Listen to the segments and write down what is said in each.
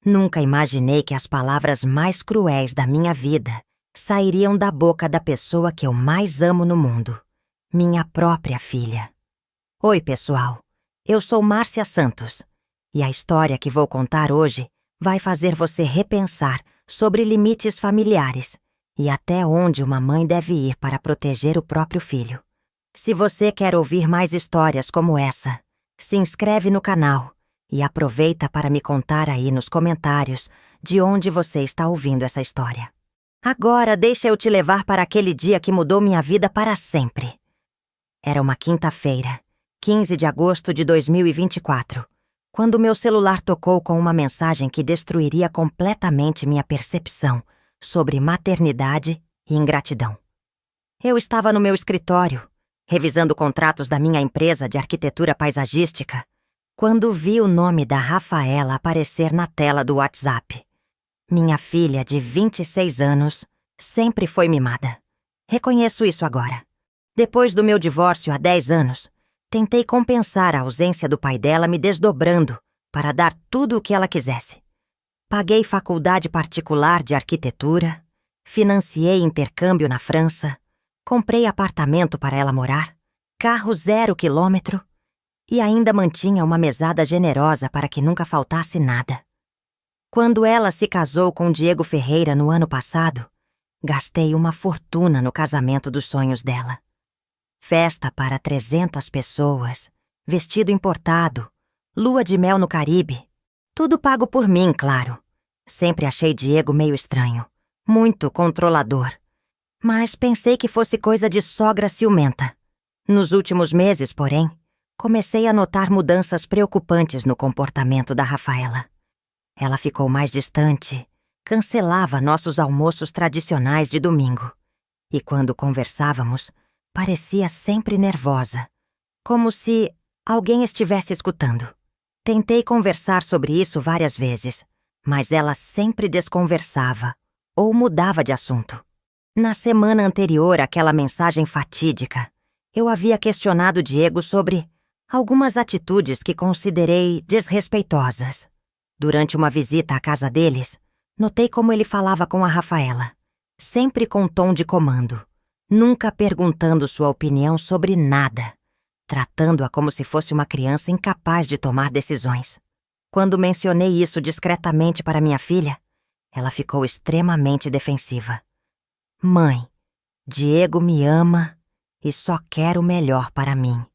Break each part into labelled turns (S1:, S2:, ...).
S1: Nunca imaginei que as palavras mais cruéis da minha vida sairiam da boca da pessoa que eu mais amo no mundo, minha própria filha. Oi, pessoal. Eu sou Márcia Santos e a história que vou contar hoje vai fazer você repensar sobre limites familiares e até onde uma mãe deve ir para proteger o próprio filho. Se você quer ouvir mais histórias como essa, se inscreve no canal e aproveita para me contar aí nos comentários de onde você está ouvindo essa história. Agora deixa eu te levar para aquele dia que mudou minha vida para sempre. Era uma quinta-feira, 15 de agosto de 2024, quando meu celular tocou com uma mensagem que destruiria completamente minha percepção sobre maternidade e ingratidão. Eu estava no meu escritório, revisando contratos da minha empresa de arquitetura paisagística, quando vi o nome da Rafaela aparecer na tela do WhatsApp. Minha filha, de 26 anos, sempre foi mimada. Reconheço isso agora. Depois do meu divórcio há 10 anos, tentei compensar a ausência do pai dela me desdobrando para dar tudo o que ela quisesse. Paguei faculdade particular de arquitetura, financiei intercâmbio na França, comprei apartamento para ela morar, carro 0 quilômetro e ainda mantinha uma mesada generosa para que nunca faltasse nada. Quando ela se casou com Diego Ferreira no ano passado, gastei uma fortuna no casamento dos sonhos dela. Festa para 300 pessoas, vestido importado, lua de mel no Caribe. Tudo pago por mim, claro. Sempre achei Diego meio estranho, muito controlador. Mas pensei que fosse coisa de sogra ciumenta. Nos últimos meses, porém, comecei a notar mudanças preocupantes no comportamento da Rafaela. Ela ficou mais distante, cancelava nossos almoços tradicionais de domingo. E quando conversávamos, parecia sempre nervosa, como se alguém estivesse escutando. Tentei conversar sobre isso várias vezes, mas ela sempre desconversava ou mudava de assunto. Na semana anterior àquela mensagem fatídica, eu havia questionado Diego sobre algumas atitudes que considerei desrespeitosas. Durante uma visita à casa deles, notei como ele falava com a Rafaela, sempre com tom de comando, nunca perguntando sua opinião sobre nada, tratando-a como se fosse uma criança incapaz de tomar decisões. Quando mencionei isso discretamente para minha filha, ela ficou extremamente defensiva. Mãe, Diego me ama e só quer o melhor para mim.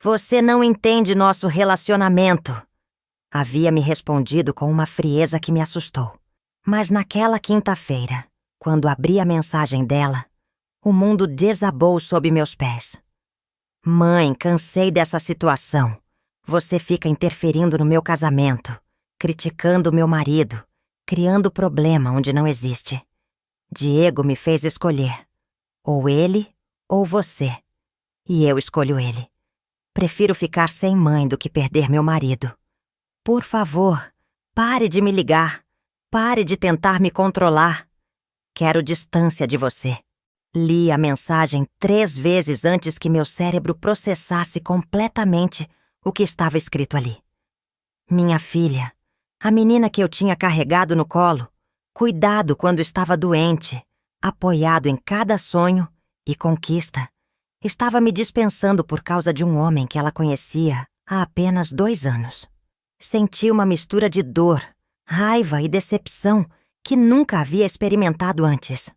S1: Você não entende nosso relacionamento. Havia me respondido com uma frieza que me assustou. Mas naquela quinta-feira, quando abri a mensagem dela, o mundo desabou sob meus pés. Mãe, cansei dessa situação. Você fica interferindo no meu casamento, criticando meu marido, criando problema onde não existe. Diego me fez escolher. Ou ele, ou você. E eu escolho ele. Prefiro ficar sem mãe do que perder meu marido. Por favor, pare de me ligar. Pare de tentar me controlar. Quero distância de você. Li a mensagem 3 vezes antes que meu cérebro processasse completamente o que estava escrito ali. Minha filha, a menina que eu tinha carregado no colo, cuidado quando estava doente, apoiado em cada sonho e conquista, estava me dispensando por causa de um homem que ela conhecia há apenas 2 anos. Senti uma mistura de dor, raiva e decepção que nunca havia experimentado antes.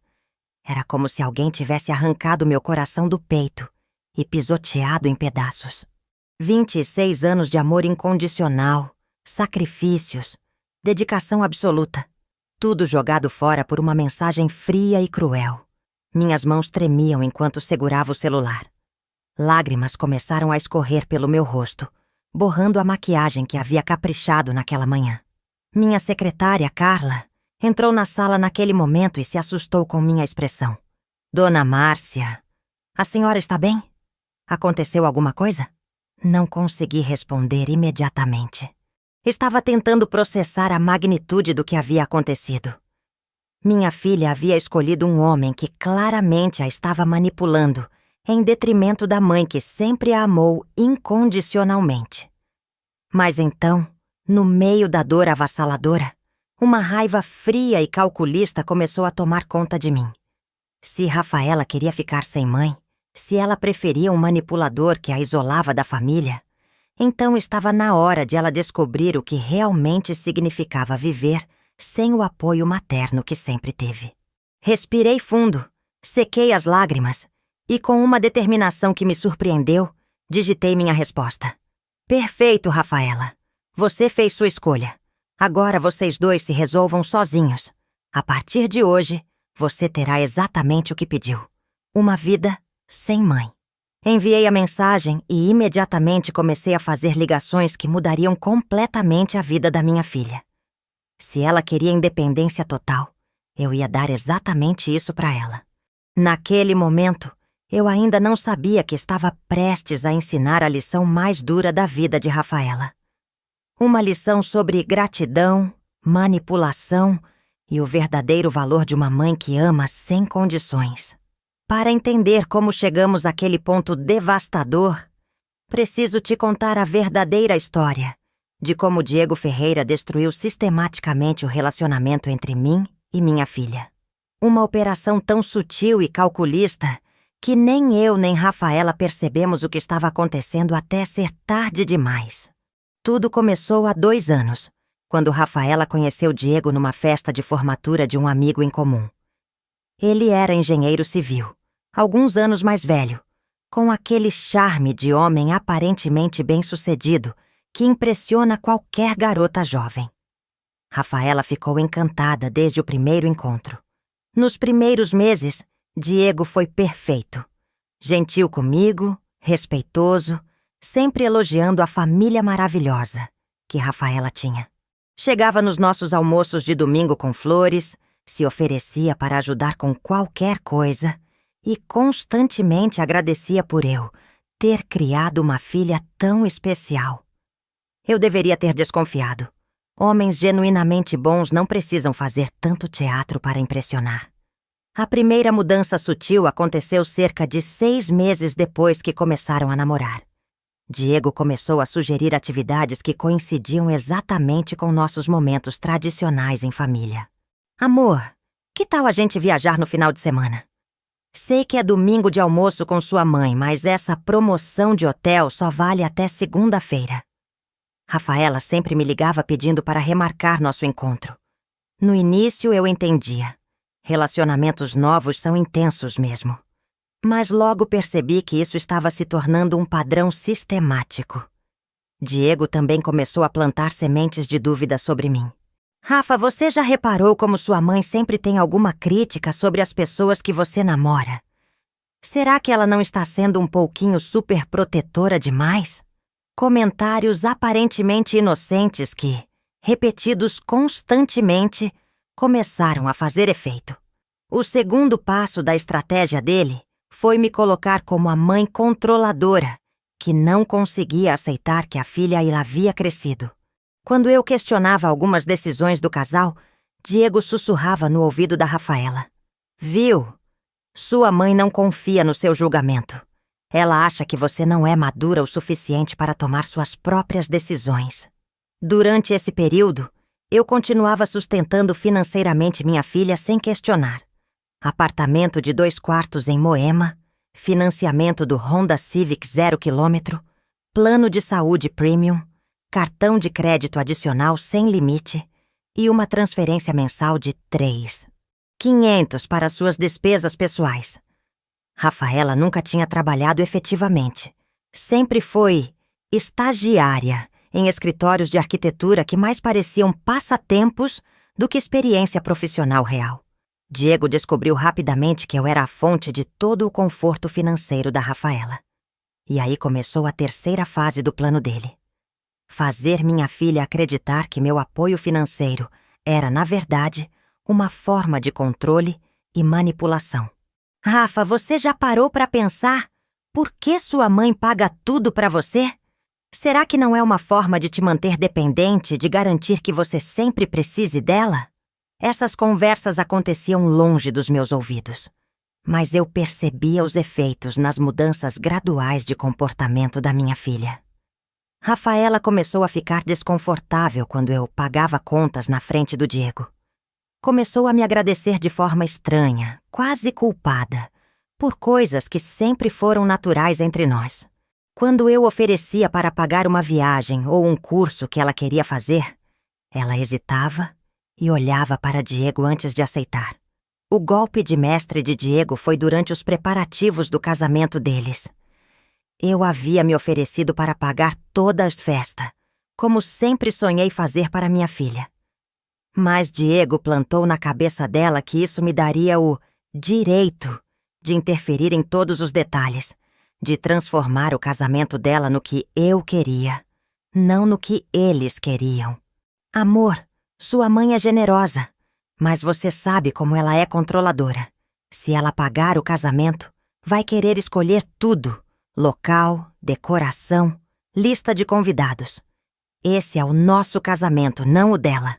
S1: Era como se alguém tivesse arrancado meu coração do peito e pisoteado em pedaços. 26 anos de amor incondicional, sacrifícios, dedicação absoluta. Tudo jogado fora por uma mensagem fria e cruel. Minhas mãos tremiam enquanto segurava o celular. Lágrimas começaram a escorrer pelo meu rosto, borrando a maquiagem que havia caprichado naquela manhã. Minha secretária, Carla, entrou na sala naquele momento e se assustou com minha expressão. Dona Márcia, a senhora está bem? Aconteceu alguma coisa? Não consegui responder imediatamente. Estava tentando processar a magnitude do que havia acontecido. Minha filha havia escolhido um homem que claramente a estava manipulando, em detrimento da mãe que sempre a amou incondicionalmente. Mas então, no meio da dor avassaladora, Uma raiva fria e calculista começou a tomar conta de mim. Se Rafaela queria ficar sem mãe, se ela preferia um manipulador que a isolava da família, então estava na hora de ela descobrir o que realmente significava viver sem o apoio materno que sempre teve. Respirei fundo, sequei as lágrimas e, com uma determinação que me surpreendeu, digitei minha resposta. Perfeito, Rafaela. Você fez sua escolha. Agora vocês dois se resolvam sozinhos. A partir de hoje, você terá exatamente o que pediu. Uma vida sem mãe. Enviei a mensagem e imediatamente comecei a fazer ligações que mudariam completamente a vida da minha filha. Se ela queria independência total, eu ia dar exatamente isso para ela. Naquele momento, eu ainda não sabia que estava prestes a ensinar a lição mais dura da vida de Rafaela. Uma lição sobre gratidão, manipulação e o verdadeiro valor de uma mãe que ama sem condições. Para entender como chegamos àquele ponto devastador, preciso te contar a verdadeira história de como Diego Ferreira destruiu sistematicamente o relacionamento entre mim e minha filha. Uma operação tão sutil e calculista que nem eu nem Rafaela percebemos o que estava acontecendo até ser tarde demais. Tudo começou há 2 anos, quando Rafaela conheceu Diego numa festa de formatura de um amigo em comum. Ele era engenheiro civil, alguns anos mais velho, com aquele charme de homem aparentemente bem-sucedido que impressiona qualquer garota jovem. Rafaela ficou encantada desde o primeiro encontro. Nos primeiros meses, Diego foi perfeito. Gentil comigo, respeitoso, sempre elogiando a família maravilhosa que Rafaela tinha. Chegava nos nossos almoços de domingo com flores, se oferecia para ajudar com qualquer coisa e constantemente agradecia por eu ter criado uma filha tão especial. Eu deveria ter desconfiado. Homens genuinamente bons não precisam fazer tanto teatro para impressionar. A primeira mudança sutil aconteceu cerca de 6 meses depois que começaram a namorar. Diego começou a sugerir atividades que coincidiam exatamente com nossos momentos tradicionais em família. Amor, que tal a gente viajar no final de semana? Sei que é domingo de almoço com sua mãe, mas essa promoção de hotel só vale até segunda-feira. Rafaela sempre me ligava pedindo para remarcar nosso encontro. No início eu entendia. Relacionamentos novos são intensos mesmo. Mas logo percebi que isso estava se tornando um padrão sistemático. Diego também começou a plantar sementes de dúvida sobre mim. Rafa, você já reparou como sua mãe sempre tem alguma crítica sobre as pessoas que você namora? Será que ela não está sendo um pouquinho superprotetora demais? Comentários aparentemente inocentes que, repetidos constantemente, começaram a fazer efeito. O segundo passo da estratégia dele foi me colocar como a mãe controladora, que não conseguia aceitar que a filha havia crescido. Quando eu questionava algumas decisões do casal, Diego sussurrava no ouvido da Rafaela. Viu? Sua mãe não confia no seu julgamento. Ela acha que você não é madura o suficiente para tomar suas próprias decisões. Durante esse período, eu continuava sustentando financeiramente minha filha sem questionar. Apartamento de 2 quartos em Moema, financiamento do Honda Civic 0 km, plano de saúde premium, cartão de crédito adicional sem limite e uma transferência mensal de 3.500 para suas despesas pessoais. Rafaela nunca tinha trabalhado efetivamente. Sempre foi estagiária em escritórios de arquitetura que mais pareciam passatempos do que experiência profissional real. Diego descobriu rapidamente que eu era a fonte de todo o conforto financeiro da Rafaela. E aí começou a terceira fase do plano dele. Fazer minha filha acreditar que meu apoio financeiro era, na verdade, uma forma de controle e manipulação. Rafa, você já parou para pensar por que sua mãe paga tudo para você? Será que não é uma forma de te manter dependente, de garantir que você sempre precise dela? Essas conversas aconteciam longe dos meus ouvidos, mas eu percebia os efeitos nas mudanças graduais de comportamento da minha filha. Rafaela começou a ficar desconfortável quando eu pagava contas na frente do Diego. Começou a me agradecer de forma estranha, quase culpada, por coisas que sempre foram naturais entre nós. Quando eu oferecia para pagar uma viagem ou um curso que ela queria fazer, ela hesitava e olhava para Diego antes de aceitar. O golpe de mestre de Diego foi durante os preparativos do casamento deles. Eu havia me oferecido para pagar toda a festa, como sempre sonhei fazer para minha filha. Mas Diego plantou na cabeça dela que isso me daria o direito de interferir em todos os detalhes, de transformar o casamento dela no que eu queria, não no que eles queriam. Amor, sua mãe é generosa, mas você sabe como ela é controladora. Se ela pagar o casamento, vai querer escolher tudo: local, decoração, lista de convidados. Esse é o nosso casamento, não o dela.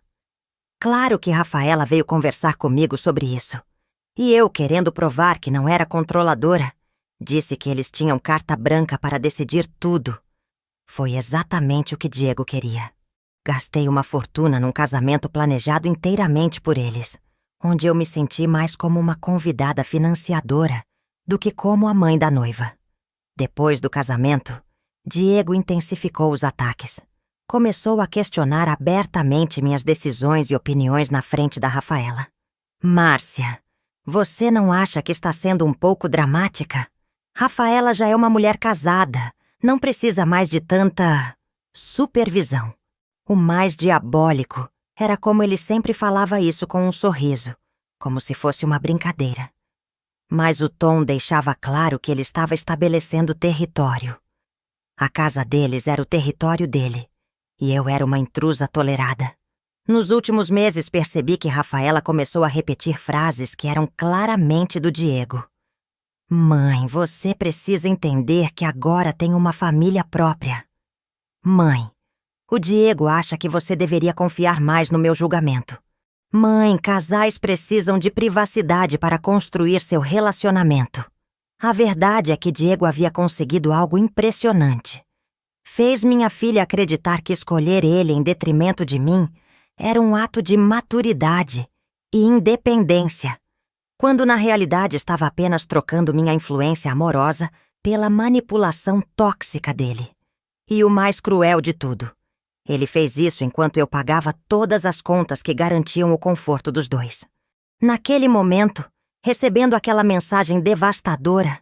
S1: Claro que Rafaela veio conversar comigo sobre isso. E eu, querendo provar que não era controladora, disse que eles tinham carta branca para decidir tudo. Foi exatamente o que Diego queria. Gastei uma fortuna num casamento planejado inteiramente por eles, onde eu me senti mais como uma convidada financiadora do que como a mãe da noiva. Depois do casamento, Diego intensificou os ataques. Começou a questionar abertamente minhas decisões e opiniões na frente da Rafaela. Márcia, você não acha que está sendo um pouco dramática? Rafaela já é uma mulher casada, não precisa mais de tanta supervisão. O mais diabólico era como ele sempre falava isso com um sorriso, como se fosse uma brincadeira. Mas o tom deixava claro que ele estava estabelecendo território. A casa deles era o território dele, e eu era uma intrusa tolerada. Nos últimos meses percebi que Rafaela começou a repetir frases que eram claramente do Diego. Mãe, você precisa entender que agora tem uma família própria. Mãe, o Diego acha que você deveria confiar mais no meu julgamento. Mãe, casais precisam de privacidade para construir seu relacionamento. A verdade é que Diego havia conseguido algo impressionante. Fez minha filha acreditar que escolher ele em detrimento de mim era um ato de maturidade e independência, quando na realidade estava apenas trocando minha influência amorosa pela manipulação tóxica dele. E o mais cruel de tudo, ele fez isso enquanto eu pagava todas as contas que garantiam o conforto dos dois. Naquele momento, recebendo aquela mensagem devastadora,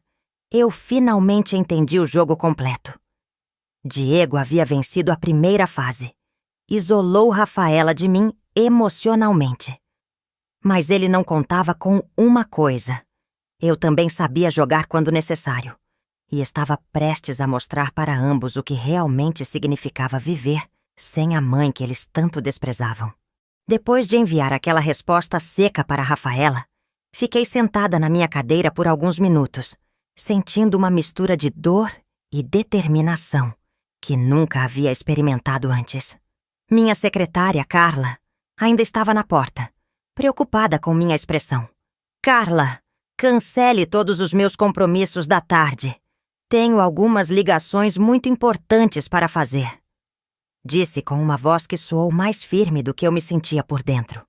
S1: eu finalmente entendi o jogo completo. Diego havia vencido a primeira fase. Isolou Rafaela de mim emocionalmente. Mas ele não contava com uma coisa. Eu também sabia jogar quando necessário. E estava prestes a mostrar para ambos o que realmente significava viver sem a mãe que eles tanto desprezavam. Depois de enviar aquela resposta seca para Rafaela, fiquei sentada na minha cadeira por alguns minutos, sentindo uma mistura de dor e determinação que nunca havia experimentado antes. Minha secretária, Carla, ainda estava na porta, preocupada com minha expressão. Carla, cancele todos os meus compromissos da tarde. Tenho algumas ligações muito importantes para fazer. Disse com uma voz que soou mais firme do que eu me sentia por dentro.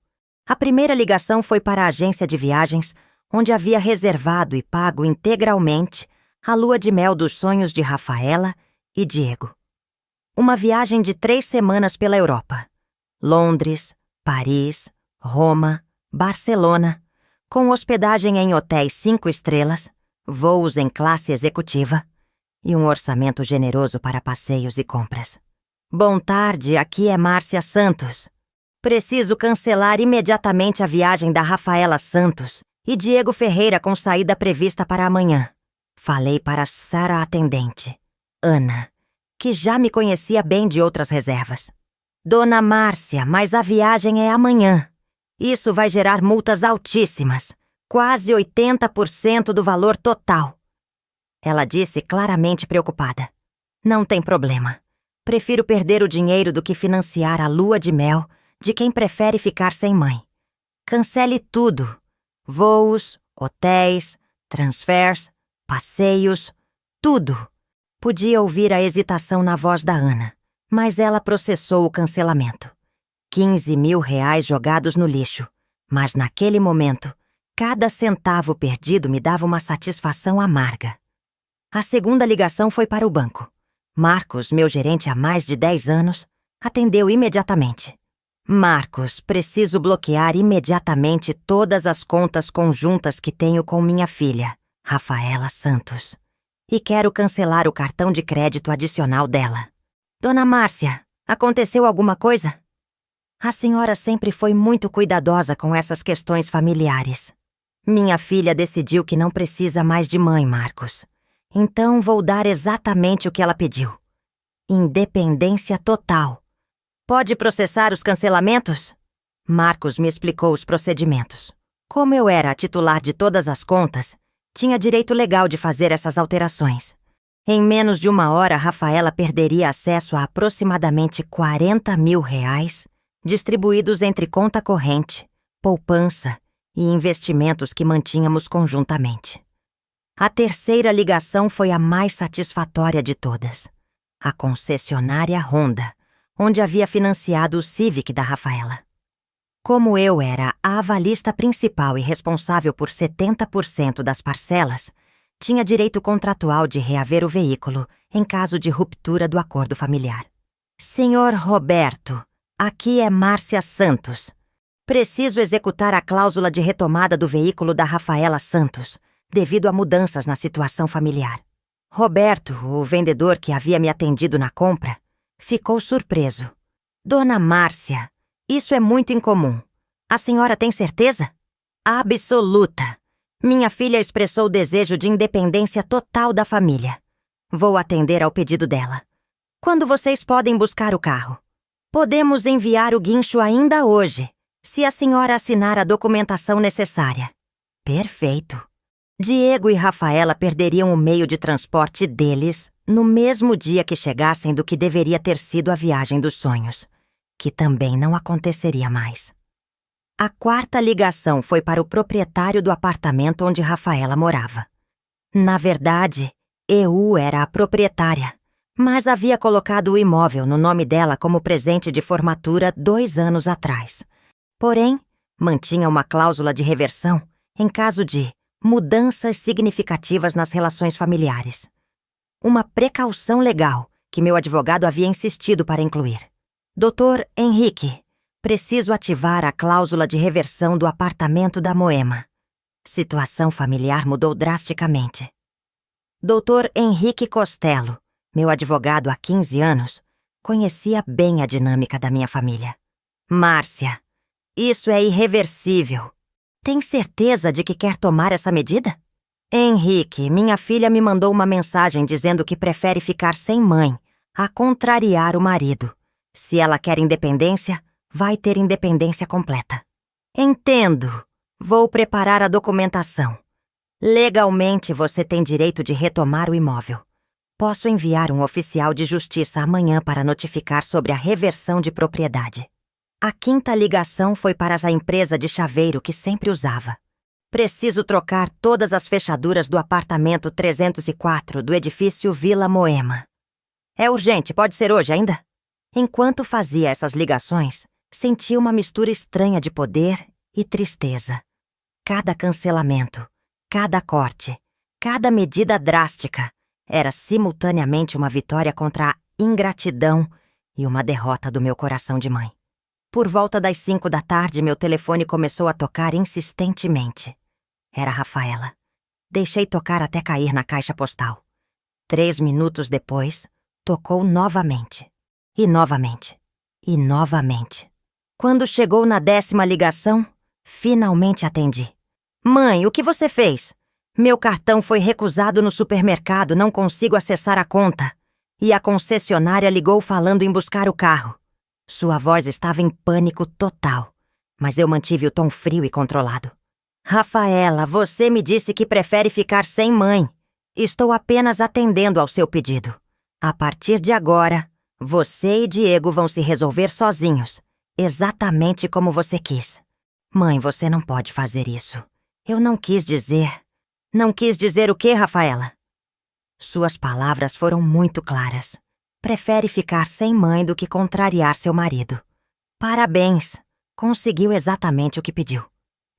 S1: A primeira ligação foi para a agência de viagens, onde havia reservado e pago integralmente a lua de mel dos sonhos de Rafaela e Diego. Uma viagem de 3 semanas pela Europa. Londres, Paris, Roma, Barcelona, com hospedagem em hotéis 5 estrelas, voos em classe executiva e um orçamento generoso para passeios e compras. Bom tarde, aqui é Márcia Santos. Preciso cancelar imediatamente a viagem da Rafaela Santos e Diego Ferreira com saída prevista para amanhã. Falei para Sara atendente, Ana, que já me conhecia bem de outras reservas. Dona Márcia, mas a viagem é amanhã. Isso vai gerar multas altíssimas, quase 80% do valor total. Ela disse claramente preocupada. Não tem problema. Prefiro perder o dinheiro do que financiar a lua de mel de quem prefere ficar sem mãe. Cancele tudo. Voos, hotéis, transfers, passeios, tudo. Podia ouvir a hesitação na voz da Ana, Mas ela processou o cancelamento. 15 mil reais jogados no lixo. Mas naquele momento, cada centavo perdido me dava uma satisfação amarga. A segunda ligação foi para o banco. Marcos, meu gerente há mais de 10 anos, atendeu imediatamente. Marcos, preciso bloquear imediatamente todas as contas conjuntas que tenho com minha filha, Rafaela Santos. E quero cancelar o cartão de crédito adicional dela. Dona Márcia, aconteceu alguma coisa? A senhora sempre foi muito cuidadosa com essas questões familiares. Minha filha decidiu que não precisa mais de mãe, Marcos. Então vou dar exatamente o que ela pediu. Independência total. Pode processar os cancelamentos? Marcos me explicou os procedimentos. Como eu era a titular de todas as contas, tinha direito legal de fazer essas alterações. Em menos de 1 hora, Rafaela perderia acesso a aproximadamente 40 mil reais, distribuídos entre conta corrente, poupança e investimentos que mantínhamos conjuntamente. A terceira ligação foi a mais satisfatória de todas. A concessionária Honda, onde havia financiado o Civic da Rafaela. Como eu era a avalista principal e responsável por 70% das parcelas, tinha direito contratual de reaver o veículo em caso de ruptura do acordo familiar. Senhor Roberto, aqui é Márcia Santos. Preciso executar a cláusula de retomada do veículo da Rafaela Santos, devido a mudanças na situação familiar. Roberto, o vendedor que havia me atendido na compra, ficou surpreso. Dona Márcia, isso é muito incomum. A senhora tem certeza? Absoluta. Minha filha expressou o desejo de independência total da família. Vou atender ao pedido dela. Quando vocês podem buscar o carro? Podemos enviar o guincho ainda hoje, se a senhora assinar a documentação necessária. Perfeito. Diego e Rafaela perderiam o meio de transporte deles no mesmo dia que chegassem do que deveria ter sido a viagem dos sonhos, que também não aconteceria mais. A quarta ligação foi para o proprietário do apartamento onde Rafaela morava. Na verdade, eu era a proprietária, mas havia colocado o imóvel no nome dela como presente de formatura 2 anos atrás. Porém, mantinha uma cláusula de reversão em caso de mudanças significativas nas relações familiares. Uma precaução legal que meu advogado havia insistido para incluir. Dr. Henrique, preciso ativar a cláusula de reversão do apartamento da Moema. Situação familiar mudou drasticamente. Dr. Henrique Costello, meu advogado há 15 anos, conhecia bem a dinâmica da minha família. Márcia, isso é irreversível. Tem certeza de que quer tomar essa medida? Henrique, minha filha me mandou uma mensagem dizendo que prefere ficar sem mãe, a contrariar o marido. Se ela quer independência, vai ter independência completa. Entendo. Vou preparar a documentação. Legalmente, você tem direito de retomar o imóvel. Posso enviar um oficial de justiça amanhã para notificar sobre a reversão de propriedade. A quinta ligação foi para a empresa de chaveiro que sempre usava. Preciso trocar todas as fechaduras do apartamento 304 do edifício Vila Moema. É urgente, pode ser hoje ainda? Enquanto fazia essas ligações, senti uma mistura estranha de poder e tristeza. Cada cancelamento, cada corte, cada medida drástica era simultaneamente uma vitória contra a ingratidão e uma derrota do meu coração de mãe. Por volta das 5 da tarde, meu telefone começou a tocar insistentemente. Era Rafaela. Deixei tocar até cair na caixa postal. 3 minutos depois, tocou novamente. E novamente. E novamente. Quando chegou na 10ª ligação, finalmente atendi. Mãe, o que você fez? Meu cartão foi recusado no supermercado, não consigo acessar a conta. E a concessionária ligou falando em buscar o carro. Sua voz estava em pânico total, mas eu mantive o tom frio e controlado. Rafaela, você me disse que prefere ficar sem mãe. Estou apenas atendendo ao seu pedido. A partir de agora, você e Diego vão se resolver sozinhos, exatamente como você quis. Mãe, você não pode fazer isso. Eu não quis dizer... Não quis dizer o quê, Rafaela? Suas palavras foram muito claras. Prefere ficar sem mãe do que contrariar seu marido. Parabéns! Conseguiu exatamente o que pediu.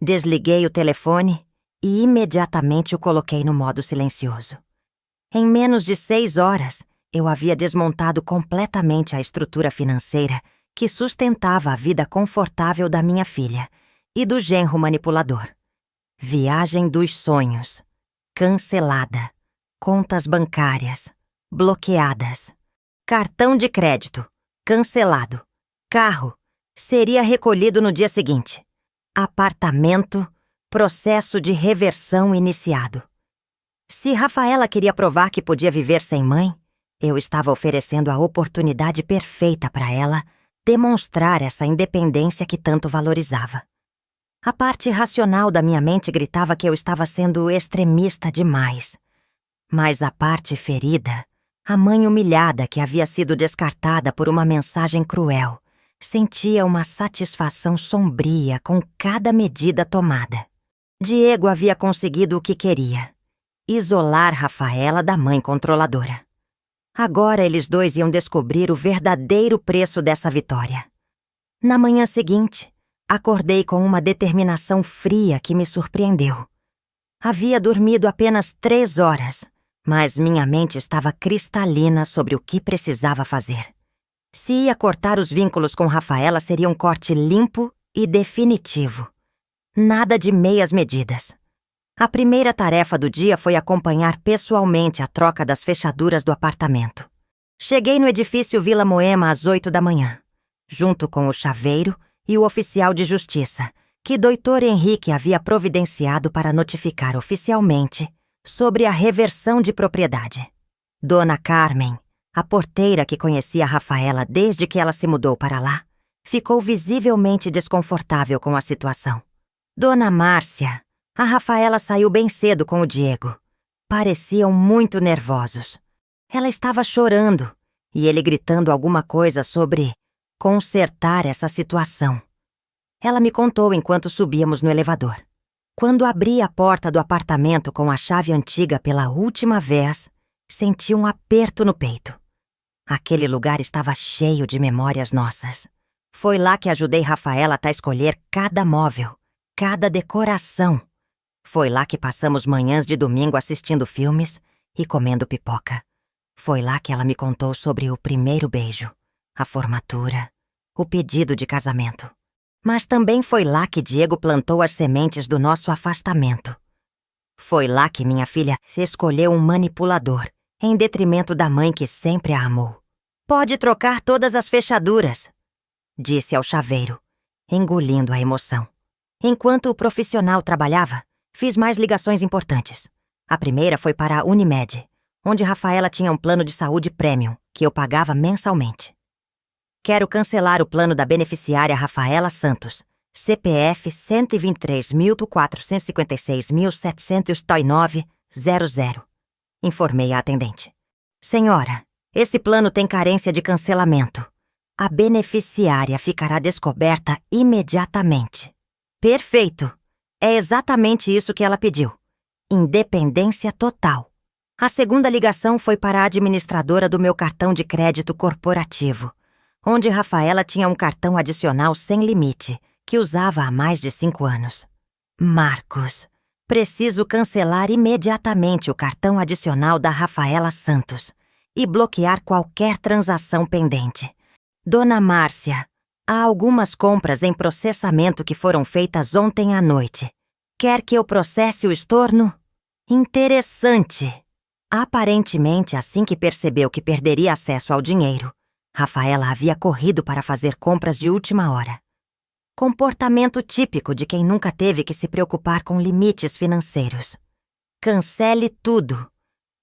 S1: Desliguei o telefone e imediatamente o coloquei no modo silencioso. Em menos de 6 horas, eu havia desmontado completamente a estrutura financeira que sustentava a vida confortável da minha filha e do genro manipulador. Viagem dos sonhos. Cancelada. Contas bancárias. Bloqueadas. Cartão de crédito. Cancelado. Carro. Seria recolhido no dia seguinte. Apartamento. Processo de reversão iniciado. Se Rafaela queria provar que podia viver sem mãe, eu estava oferecendo a oportunidade perfeita para ela demonstrar essa independência que tanto valorizava. A parte racional da minha mente gritava que eu estava sendo extremista demais. Mas a parte ferida, a mãe humilhada que havia sido descartada por uma mensagem cruel, sentia uma satisfação sombria com cada medida tomada. Diego havia conseguido o que queria: isolar Rafaela da mãe controladora. Agora eles dois iam descobrir o verdadeiro preço dessa vitória. Na manhã seguinte, acordei com uma determinação fria que me surpreendeu. Havia dormido apenas 3 horas, mas minha mente estava cristalina sobre o que precisava fazer. Se ia cortar os vínculos com Rafaela, seria um corte limpo e definitivo. Nada de meias medidas. A primeira tarefa do dia foi acompanhar pessoalmente a troca das fechaduras do apartamento. Cheguei no edifício Vila Moema às 8 da manhã, junto com o chaveiro e o oficial de justiça, que Dr. Henrique havia providenciado para notificar oficialmente sobre a reversão de propriedade. Dona Carmen, a porteira que conhecia Rafaela desde que ela se mudou para lá, ficou visivelmente desconfortável com a situação. Dona Márcia, a Rafaela saiu bem cedo com o Diego. Pareciam muito nervosos. Ela estava chorando e ele gritando alguma coisa sobre consertar essa situação. Ela me contou enquanto subíamos no elevador. Quando abri a porta do apartamento com a chave antiga pela última vez, senti um aperto no peito. Aquele lugar estava cheio de memórias nossas. Foi lá que ajudei Rafaela a escolher cada móvel, cada decoração. Foi lá que passamos manhãs de domingo assistindo filmes e comendo pipoca. Foi lá que ela me contou sobre o primeiro beijo, a formatura, o pedido de casamento. Mas também foi lá que Diego plantou as sementes do nosso afastamento. Foi lá que minha filha se escolheu um manipulador, em detrimento da mãe que sempre a amou. Pode trocar todas as fechaduras, disse ao chaveiro, engolindo a emoção. Enquanto o profissional trabalhava, fiz mais ligações importantes. A primeira foi para a Unimed, onde Rafaela tinha um plano de saúde premium, que eu pagava mensalmente. Quero cancelar o plano da beneficiária Rafaela Santos, CPF 123.456.709.00. Informei a atendente. Senhora, esse plano tem carência de cancelamento. A beneficiária ficará descoberta imediatamente. Perfeito! É exatamente isso que ela pediu. Independência total. A segunda ligação foi para a administradora do meu cartão de crédito corporativo, onde Rafaela tinha um cartão adicional sem limite, que usava há mais de 5 anos. Marcos, preciso cancelar imediatamente o cartão adicional da Rafaela Santos e bloquear qualquer transação pendente. Dona Márcia, há algumas compras em processamento que foram feitas ontem à noite. Quer que eu processe o estorno? Interessante. Aparentemente, assim que percebeu que perderia acesso ao dinheiro, Rafaela havia corrido para fazer compras de última hora. Comportamento típico de quem nunca teve que se preocupar com limites financeiros. Cancele tudo.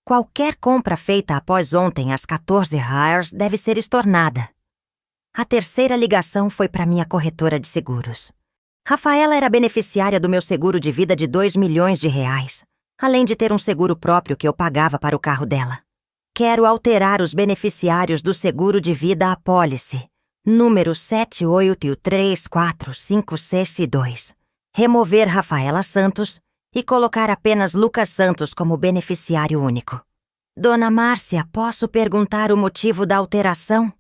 S1: Qualquer compra feita após ontem às 14h deve ser estornada. A terceira ligação foi para minha corretora de seguros. Rafaela era beneficiária do meu seguro de vida de R$2 milhões, além de ter um seguro próprio que eu pagava para o carro dela. Quero alterar os beneficiários do seguro de vida apólice, número 78345662. Remover Rafaela Santos e colocar apenas Lucas Santos como beneficiário único. Dona Márcia, posso perguntar o motivo da alteração?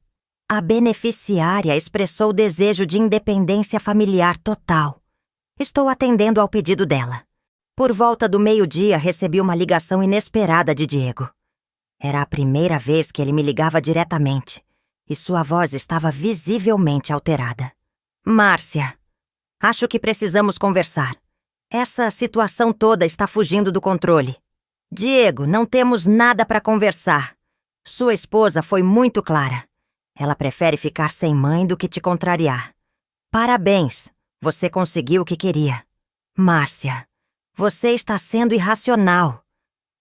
S1: A beneficiária expressou desejo de independência familiar total. Estou atendendo ao pedido dela. Por volta do meio-dia, recebi uma ligação inesperada de Diego. Era a primeira vez que ele me ligava diretamente, e sua voz estava visivelmente alterada. Márcia, acho que precisamos conversar. Essa situação toda está fugindo do controle. Diego, não temos nada para conversar. Sua esposa foi muito clara. Ela prefere ficar sem mãe do que te contrariar. Parabéns, você conseguiu o que queria. Márcia, você está sendo irracional.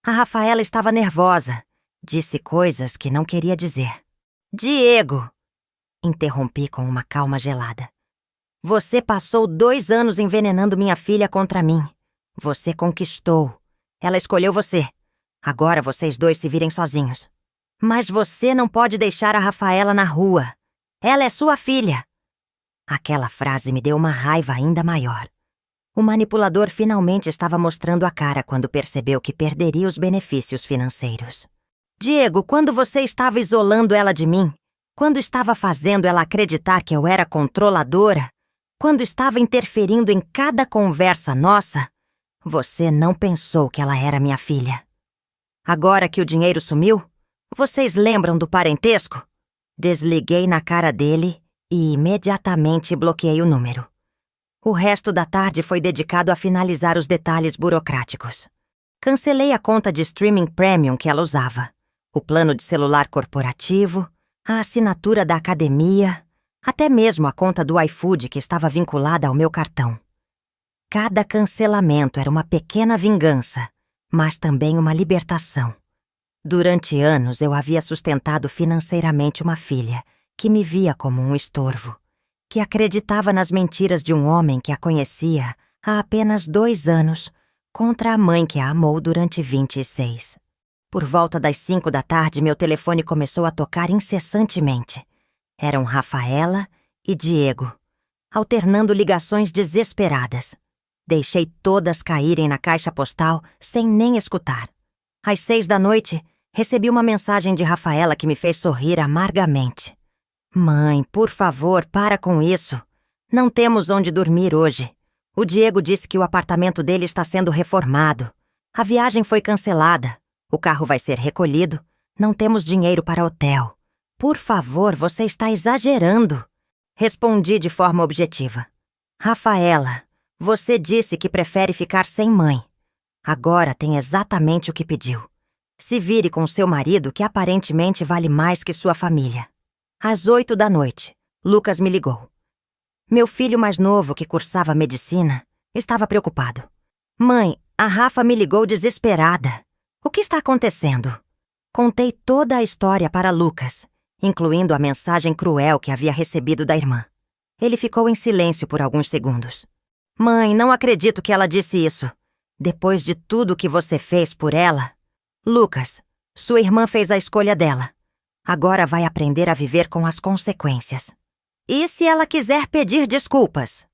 S1: A Rafaela estava nervosa. Disse coisas que não queria dizer. Diego! Interrompi com uma calma gelada. Você passou 2 anos envenenando minha filha contra mim. Você conquistou. Ela escolheu você. Agora vocês dois se virem sozinhos. Mas você não pode deixar a Rafaela na rua. Ela é sua filha. Aquela frase me deu uma raiva ainda maior. O manipulador finalmente estava mostrando a cara quando percebeu que perderia os benefícios financeiros. Diego, quando você estava isolando ela de mim, quando estava fazendo ela acreditar que eu era controladora, quando estava interferindo em cada conversa nossa, você não pensou que ela era minha filha. Agora que o dinheiro sumiu, vocês lembram do parentesco? Desliguei na cara dele e imediatamente bloqueei o número. O resto da tarde foi dedicado a finalizar os detalhes burocráticos. Cancelei a conta de streaming premium que ela usava, o plano de celular corporativo, a assinatura da academia, até mesmo a conta do iFood que estava vinculada ao meu cartão. Cada cancelamento era uma pequena vingança, mas também uma libertação. Durante anos eu havia sustentado financeiramente uma filha que me via como um estorvo, que acreditava nas mentiras de um homem que a conhecia há apenas 2 anos, contra a mãe que a amou durante 26. Por volta das 5 da tarde, meu telefone começou a tocar incessantemente. Eram Rafaela e Diego, alternando ligações desesperadas. Deixei todas caírem na caixa postal sem nem escutar. Às 6 da noite, recebi uma mensagem de Rafaela que me fez sorrir amargamente. Mãe, por favor, para com isso. Não temos onde dormir hoje. O Diego disse que o apartamento dele está sendo reformado. A viagem foi cancelada. O carro vai ser recolhido. Não temos dinheiro para hotel. Por favor, você está exagerando. Respondi de forma objetiva. Rafaela, você disse que prefere ficar sem mãe. Agora tem exatamente o que pediu. Se vire com seu marido, que aparentemente vale mais que sua família. Às 8 da noite, Lucas me ligou. Meu filho mais novo, que cursava medicina, estava preocupado. Mãe, a Rafa me ligou desesperada. O que está acontecendo? Contei toda a história para Lucas, incluindo a mensagem cruel que havia recebido da irmã. Ele ficou em silêncio por alguns segundos. Mãe, não acredito que ela disse isso. Depois de tudo que você fez por ela... Lucas, sua irmã fez a escolha dela. Agora vai aprender a viver com as consequências. E se ela quiser pedir desculpas?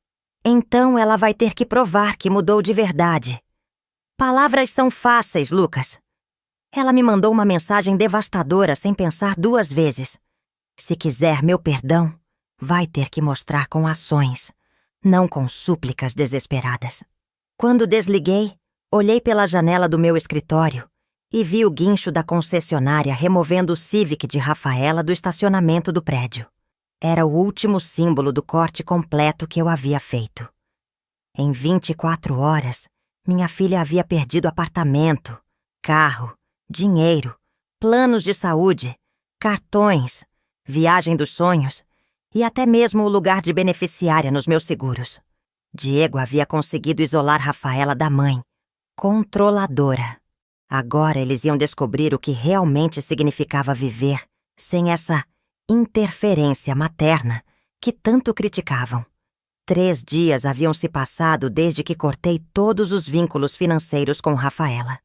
S1: Então ela vai ter que provar que mudou de verdade. Palavras são fáceis, Lucas. Ela me mandou uma mensagem devastadora sem pensar 2 vezes. Se quiser meu perdão, vai ter que mostrar com ações, não com súplicas desesperadas. Quando desliguei, olhei pela janela do meu escritório e vi o guincho da concessionária removendo o Civic de Rafaela do estacionamento do prédio. Era o último símbolo do corte completo que eu havia feito. Em 24 horas, minha filha havia perdido apartamento, carro, dinheiro, planos de saúde, cartões, viagem dos sonhos e até mesmo o lugar de beneficiária nos meus seguros. Diego havia conseguido isolar Rafaela da mãe, controladora. Agora eles iam descobrir o que realmente significava viver sem essa interferência materna que tanto criticavam. 3 dias haviam se passado desde que cortei todos os vínculos financeiros com Rafaela,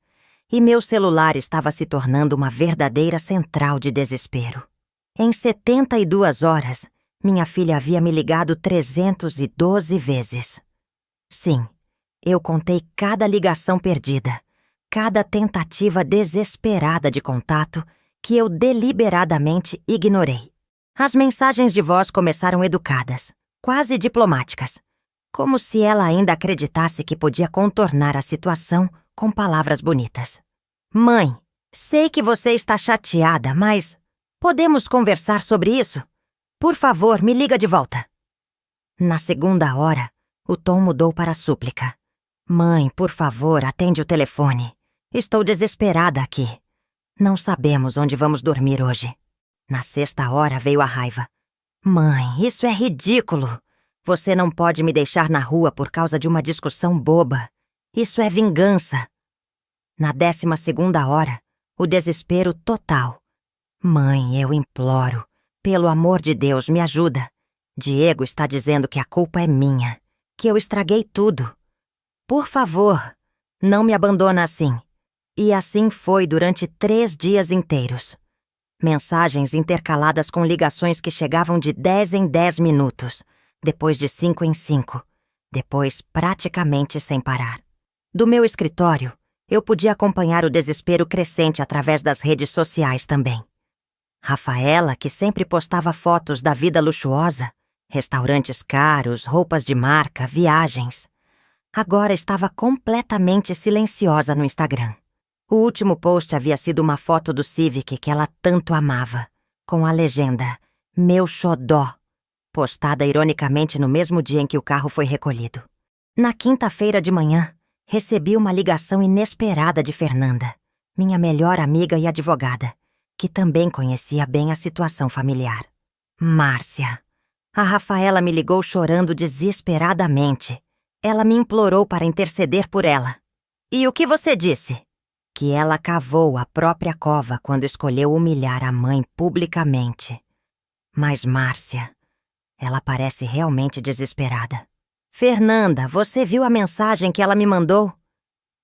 S1: e meu celular estava se tornando uma verdadeira central de desespero. Em 72 horas, minha filha havia me ligado 312 vezes. Sim, eu contei cada ligação perdida, cada tentativa desesperada de contato que eu deliberadamente ignorei. As mensagens de voz começaram educadas, quase diplomáticas, como se ela ainda acreditasse que podia contornar a situação com palavras bonitas. Mãe, sei que você está chateada, mas podemos conversar sobre isso? Por favor, me liga de volta. Na segunda hora, o tom mudou para súplica. Mãe, por favor, atende o telefone. Estou desesperada aqui. Não sabemos onde vamos dormir hoje. Na sexta hora veio a raiva. Mãe, isso é ridículo. Você não pode me deixar na rua por causa de uma discussão boba. Isso é vingança. Na 12ª hora, o desespero total. Mãe, eu imploro. Pelo amor de Deus, me ajuda. Diego está dizendo que a culpa é minha, que eu estraguei tudo. Por favor, não me abandona assim. E assim foi durante 3 dias inteiros. Mensagens intercaladas com ligações que chegavam de 10 em 10 minutos, depois de 5 em 5, depois praticamente sem parar. Do meu escritório, eu podia acompanhar o desespero crescente através das redes sociais também. Rafaela, que sempre postava fotos da vida luxuosa, restaurantes caros, roupas de marca, viagens, agora estava completamente silenciosa no Instagram. O último post havia sido uma foto do Civic que ela tanto amava, com a legenda "Meu xodó", postada ironicamente no mesmo dia em que o carro foi recolhido. Na quinta-feira de manhã, recebi uma ligação inesperada de Fernanda, minha melhor amiga e advogada, que também conhecia bem a situação familiar. Márcia. A Rafaela me ligou chorando desesperadamente. Ela me implorou para interceder por ela. E o que você disse? Que ela cavou a própria cova quando escolheu humilhar a mãe publicamente. Mas Márcia, ela parece realmente desesperada. Fernanda, você viu a mensagem que ela me mandou?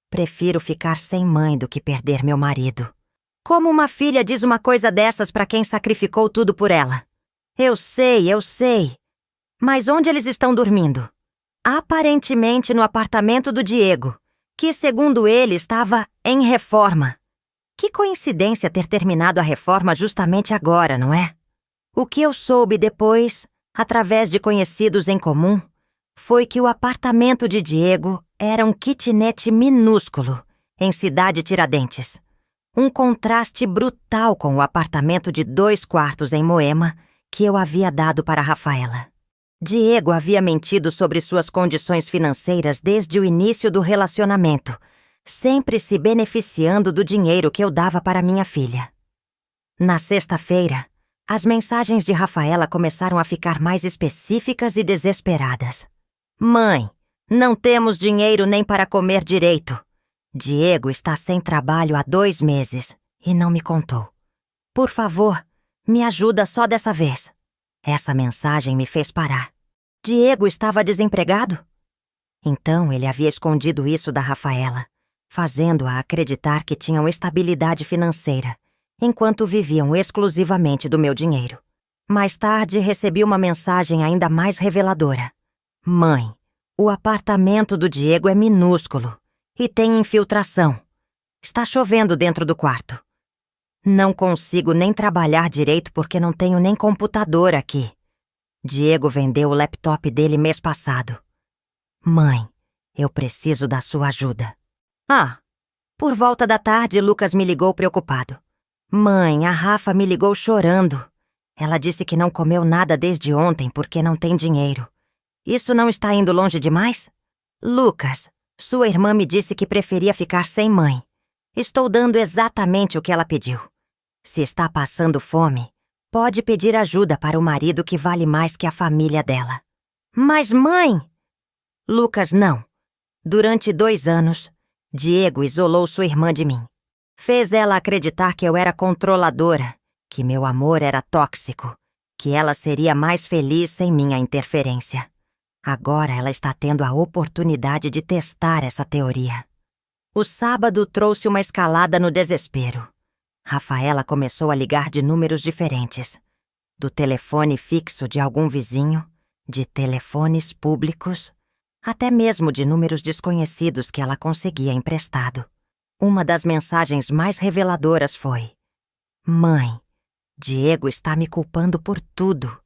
S1: Prefiro ficar sem mãe do que perder meu marido. Como uma filha diz uma coisa dessas para quem sacrificou tudo por ela? Eu sei. Mas onde eles estão dormindo? Aparentemente no apartamento do Diego, que, segundo ele, estava em reforma. Que coincidência ter terminado a reforma justamente agora, não é? O que eu soube depois, através de conhecidos em comum, foi que o apartamento de Diego era um kitnet minúsculo, em Cidade Tiradentes. Um contraste brutal com o apartamento de 2 quartos em Moema que eu havia dado para Rafaela. Diego havia mentido sobre suas condições financeiras desde o início do relacionamento, sempre se beneficiando do dinheiro que eu dava para minha filha. Na sexta-feira, as mensagens de Rafaela começaram a ficar mais específicas e desesperadas. Mãe, não temos dinheiro nem para comer direito. Diego está sem trabalho há 2 meses e não me contou. Por favor, me ajuda só dessa vez. Essa mensagem me fez parar. Diego estava desempregado? Então ele havia escondido isso da Rafaela, fazendo-a acreditar que tinham estabilidade financeira, enquanto viviam exclusivamente do meu dinheiro. Mais tarde recebi uma mensagem ainda mais reveladora. Mãe, o apartamento do Diego é minúsculo e tem infiltração. Está chovendo dentro do quarto. Não consigo nem trabalhar direito porque não tenho nem computador aqui. Diego vendeu o laptop dele mês passado. Mãe, eu preciso da sua ajuda. Por volta da tarde, Lucas me ligou preocupado. Mãe, a Rafa me ligou chorando. Ela disse que não comeu nada desde ontem porque não tem dinheiro. Isso não está indo longe demais? Lucas, sua irmã me disse que preferia ficar sem mãe. Estou dando exatamente o que ela pediu. Se está passando fome, pode pedir ajuda para o marido que vale mais que a família dela. Mas mãe! Lucas, não. Durante 2 anos, Diego isolou sua irmã de mim. Fez ela acreditar que eu era controladora, que meu amor era tóxico, que ela seria mais feliz sem minha interferência. Agora ela está tendo a oportunidade de testar essa teoria. O sábado trouxe uma escalada no desespero. Rafaela começou a ligar de números diferentes. Do telefone fixo de algum vizinho, de telefones públicos, até mesmo de números desconhecidos que ela conseguia emprestado. Uma das mensagens mais reveladoras foi: Mãe, Diego está me culpando por tudo.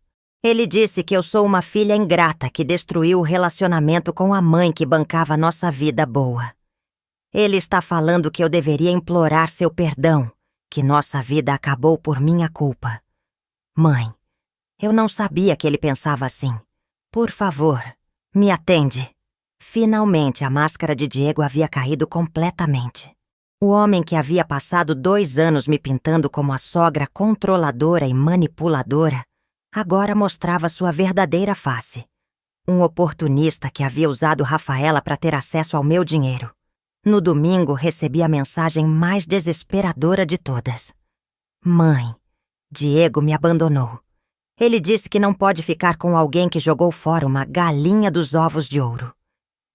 S1: Ele disse que eu sou uma filha ingrata que destruiu o relacionamento com a mãe que bancava nossa vida boa. Ele está falando que eu deveria implorar seu perdão, que nossa vida acabou por minha culpa. Mãe, eu não sabia que ele pensava assim. Por favor, me atende. Finalmente a máscara de Diego havia caído completamente. O homem que havia passado 2 anos me pintando como a sogra controladora e manipuladora, agora mostrava sua verdadeira face. Um oportunista que havia usado Rafaela para ter acesso ao meu dinheiro. No domingo, recebi a mensagem mais desesperadora de todas. Mãe, Diego me abandonou. Ele disse que não pode ficar com alguém que jogou fora uma galinha dos ovos de ouro.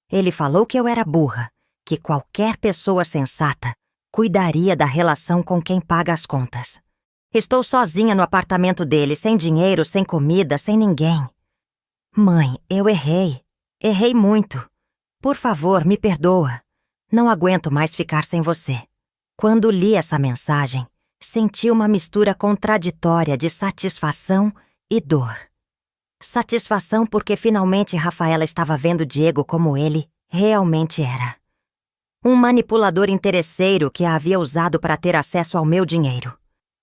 S1: Ele falou que eu era burra, que qualquer pessoa sensata cuidaria da relação com quem paga as contas. Estou sozinha no apartamento dele, sem dinheiro, sem comida, sem ninguém. Mãe, eu errei. Errei muito. Por favor, me perdoa. Não aguento mais ficar sem você. Quando li essa mensagem, senti uma mistura contraditória de satisfação e dor. Satisfação porque finalmente Rafaela estava vendo Diego como ele realmente era. Um manipulador interesseiro que a havia usado para ter acesso ao meu dinheiro.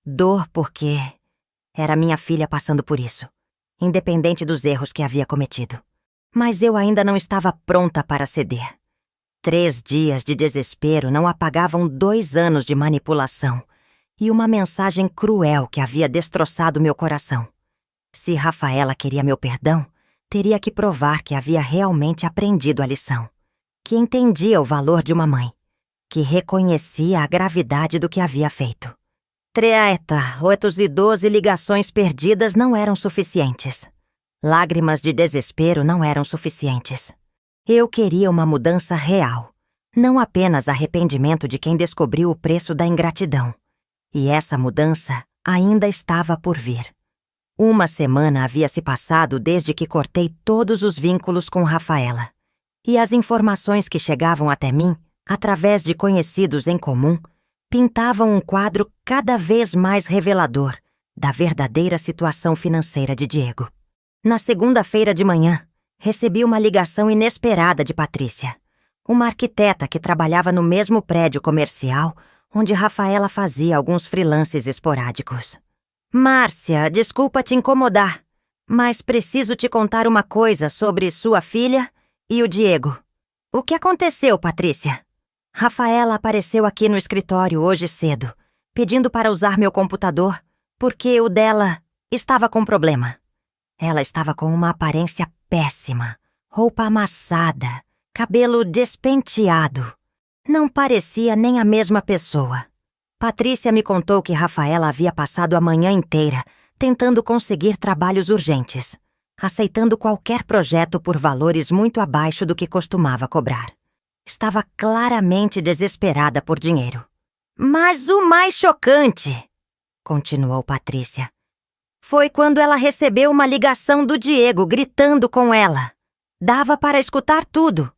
S1: Dor porque era minha filha passando por isso, independente dos erros que havia cometido. Mas eu ainda não estava pronta para ceder. 3 dias de desespero não apagavam 2 anos de manipulação e uma mensagem cruel que havia destroçado meu coração. Se Rafaela queria meu perdão, teria que provar que havia realmente aprendido a lição, que entendia o valor de uma mãe, que reconhecia a gravidade do que havia feito. 812 ligações perdidas não eram suficientes. Lágrimas de desespero não eram suficientes. Eu queria uma mudança real, não apenas arrependimento de quem descobriu o preço da ingratidão. E essa mudança ainda estava por vir. 1 semana havia se passado desde que cortei todos os vínculos com Rafaela. E as informações que chegavam até mim, através de conhecidos em comum, pintavam um quadro cada vez mais revelador da verdadeira situação financeira de Diego. Na segunda-feira de manhã, recebi uma ligação inesperada de Patrícia, uma arquiteta que trabalhava no mesmo prédio comercial onde Rafaela fazia alguns freelances esporádicos. Márcia, desculpa te incomodar, mas preciso te contar uma coisa sobre sua filha e o Diego. O que aconteceu, Patrícia? Rafaela apareceu aqui no escritório hoje cedo, pedindo para usar meu computador, porque o dela estava com problema. Ela estava com uma aparência péssima, roupa amassada, cabelo despenteado. Não parecia nem a mesma pessoa. Patrícia me contou que Rafaela havia passado a manhã inteira tentando conseguir trabalhos urgentes, aceitando qualquer projeto por valores muito abaixo do que costumava cobrar. Estava claramente desesperada por dinheiro. Mas o mais chocante, continuou Patrícia, foi quando ela recebeu uma ligação do Diego gritando com ela. Dava para escutar tudo.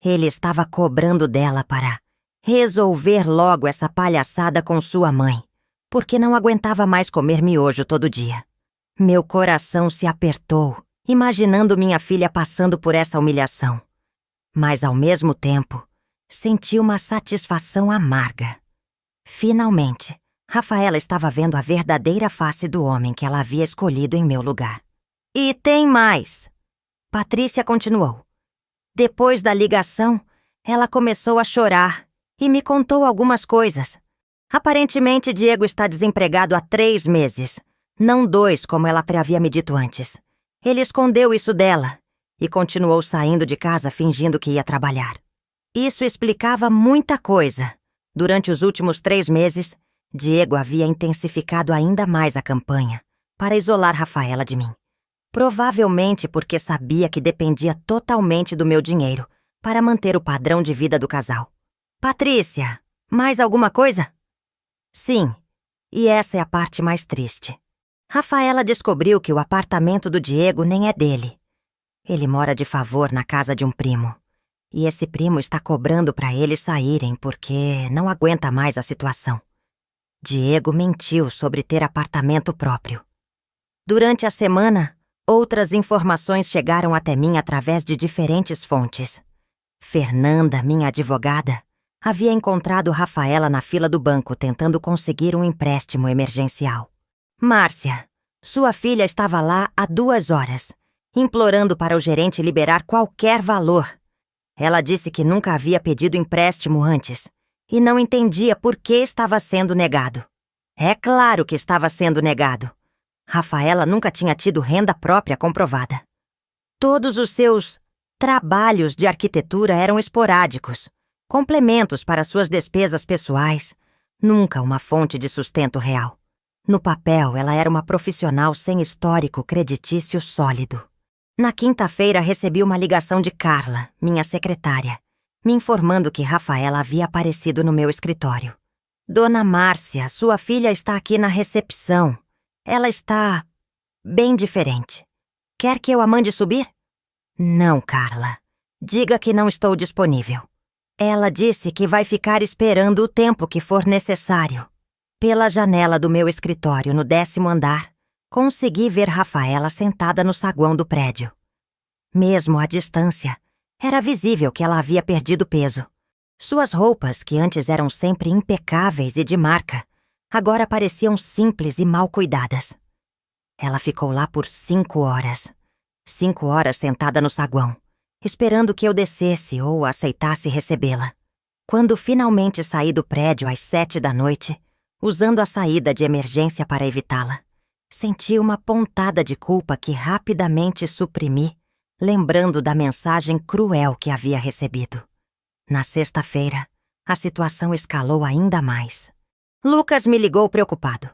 S1: Ele estava cobrando dela para resolver logo essa palhaçada com sua mãe, porque não aguentava mais comer miojo todo dia. Meu coração se apertou, imaginando minha filha passando por essa humilhação. Mas, ao mesmo tempo, senti uma satisfação amarga. Finalmente, Rafaela estava vendo a verdadeira face do homem que ela havia escolhido em meu lugar. E tem mais. Patrícia continuou. Depois da ligação, ela começou a chorar e me contou algumas coisas. Aparentemente, Diego está desempregado há 3 meses, não 2 como ela havia me dito antes. Ele escondeu isso dela e continuou saindo de casa fingindo que ia trabalhar. Isso explicava muita coisa. Durante os últimos 3 meses, Diego havia intensificado ainda mais a campanha para isolar Rafaela de mim. Provavelmente porque sabia que dependia totalmente do meu dinheiro para manter o padrão de vida do casal. Patrícia, mais alguma coisa? Sim, e essa é a parte mais triste. Rafaela descobriu que o apartamento do Diego nem é dele. Ele mora de favor na casa de um primo. E esse primo está cobrando para eles saírem porque não aguenta mais a situação. Diego mentiu sobre ter apartamento próprio. Durante a semana, outras informações chegaram até mim através de diferentes fontes. Fernanda, minha advogada, havia encontrado Rafaela na fila do banco tentando conseguir um empréstimo emergencial. Márcia, sua filha, estava lá há 2 horas, implorando para o gerente liberar qualquer valor. Ela disse que nunca havia pedido empréstimo antes e não entendia por que estava sendo negado. É claro que estava sendo negado. Rafaela nunca tinha tido renda própria comprovada. Todos os seus trabalhos de arquitetura eram esporádicos, complementos para suas despesas pessoais, nunca uma fonte de sustento real. No papel, ela era uma profissional sem histórico creditício sólido. Na quinta-feira, recebi uma ligação de Carla, minha secretária, me informando que Rafaela havia aparecido no meu escritório. Dona Márcia, sua filha está aqui na recepção. Ela está bem diferente. Quer que eu a mande subir? Não, Carla. Diga que não estou disponível. Ela disse que vai ficar esperando o tempo que for necessário. Pela janela do meu escritório no 10º andar, consegui ver Rafaela sentada no saguão do prédio. Mesmo à distância, era visível que ela havia perdido peso. Suas roupas, que antes eram sempre impecáveis e de marca, agora pareciam simples e mal cuidadas. Ela ficou lá por 5 horas. 5 horas sentada no saguão, esperando que eu descesse ou aceitasse recebê-la. Quando finalmente saí do prédio às 7 da noite, usando a saída de emergência para evitá-la, senti uma pontada de culpa que rapidamente suprimi, lembrando da mensagem cruel que havia recebido. Na sexta-feira, a situação escalou ainda mais. Lucas me ligou preocupado.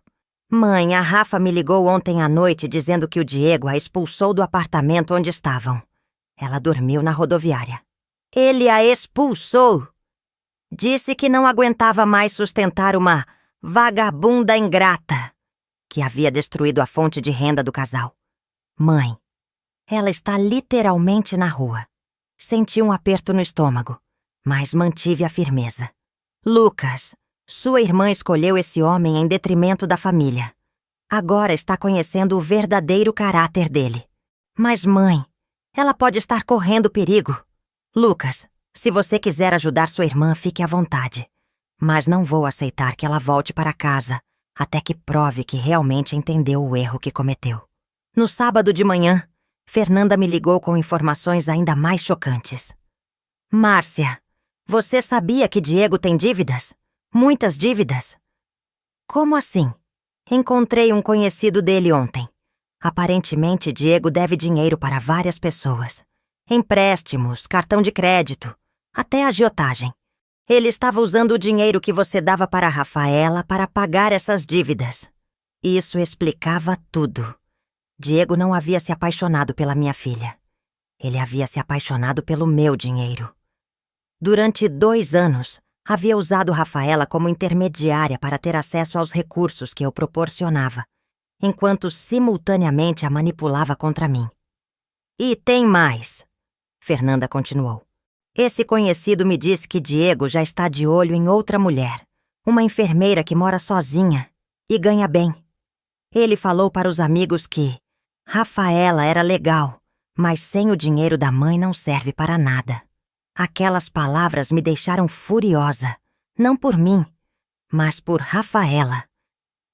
S1: Mãe, a Rafa me ligou ontem à noite dizendo que o Diego a expulsou do apartamento onde estavam. Ela dormiu na rodoviária. Ele a expulsou! Disse que não aguentava mais sustentar uma vagabunda ingrata que havia destruído a fonte de renda do casal. Mãe, ela está literalmente na rua. Senti um aperto no estômago, mas mantive a firmeza. Lucas, sua irmã escolheu esse homem em detrimento da família. Agora está conhecendo o verdadeiro caráter dele. Mas, mãe, ela pode estar correndo perigo. Lucas, se você quiser ajudar sua irmã, fique à vontade. Mas não vou aceitar que ela volte para casa até que prove que realmente entendeu o erro que cometeu. No sábado de manhã, Fernanda me ligou com informações ainda mais chocantes. Márcia, você sabia que Diego tem dívidas? Muitas dívidas? Como assim? Encontrei um conhecido dele ontem. Aparentemente, Diego deve dinheiro para várias pessoas. Empréstimos, cartão de crédito, até agiotagem. Ele estava usando o dinheiro que você dava para Rafaela para pagar essas dívidas. Isso explicava tudo. Diego não havia se apaixonado pela minha filha. Ele havia se apaixonado pelo meu dinheiro. Durante 2 anos, havia usado Rafaela como intermediária para ter acesso aos recursos que eu proporcionava, enquanto simultaneamente a manipulava contra mim. E tem mais, Fernanda continuou. Esse conhecido me disse que Diego já está de olho em outra mulher, uma enfermeira que mora sozinha e ganha bem. Ele falou para os amigos que Rafaela era legal, mas sem o dinheiro da mãe não serve para nada. Aquelas palavras me deixaram furiosa, não por mim, mas por Rafaela.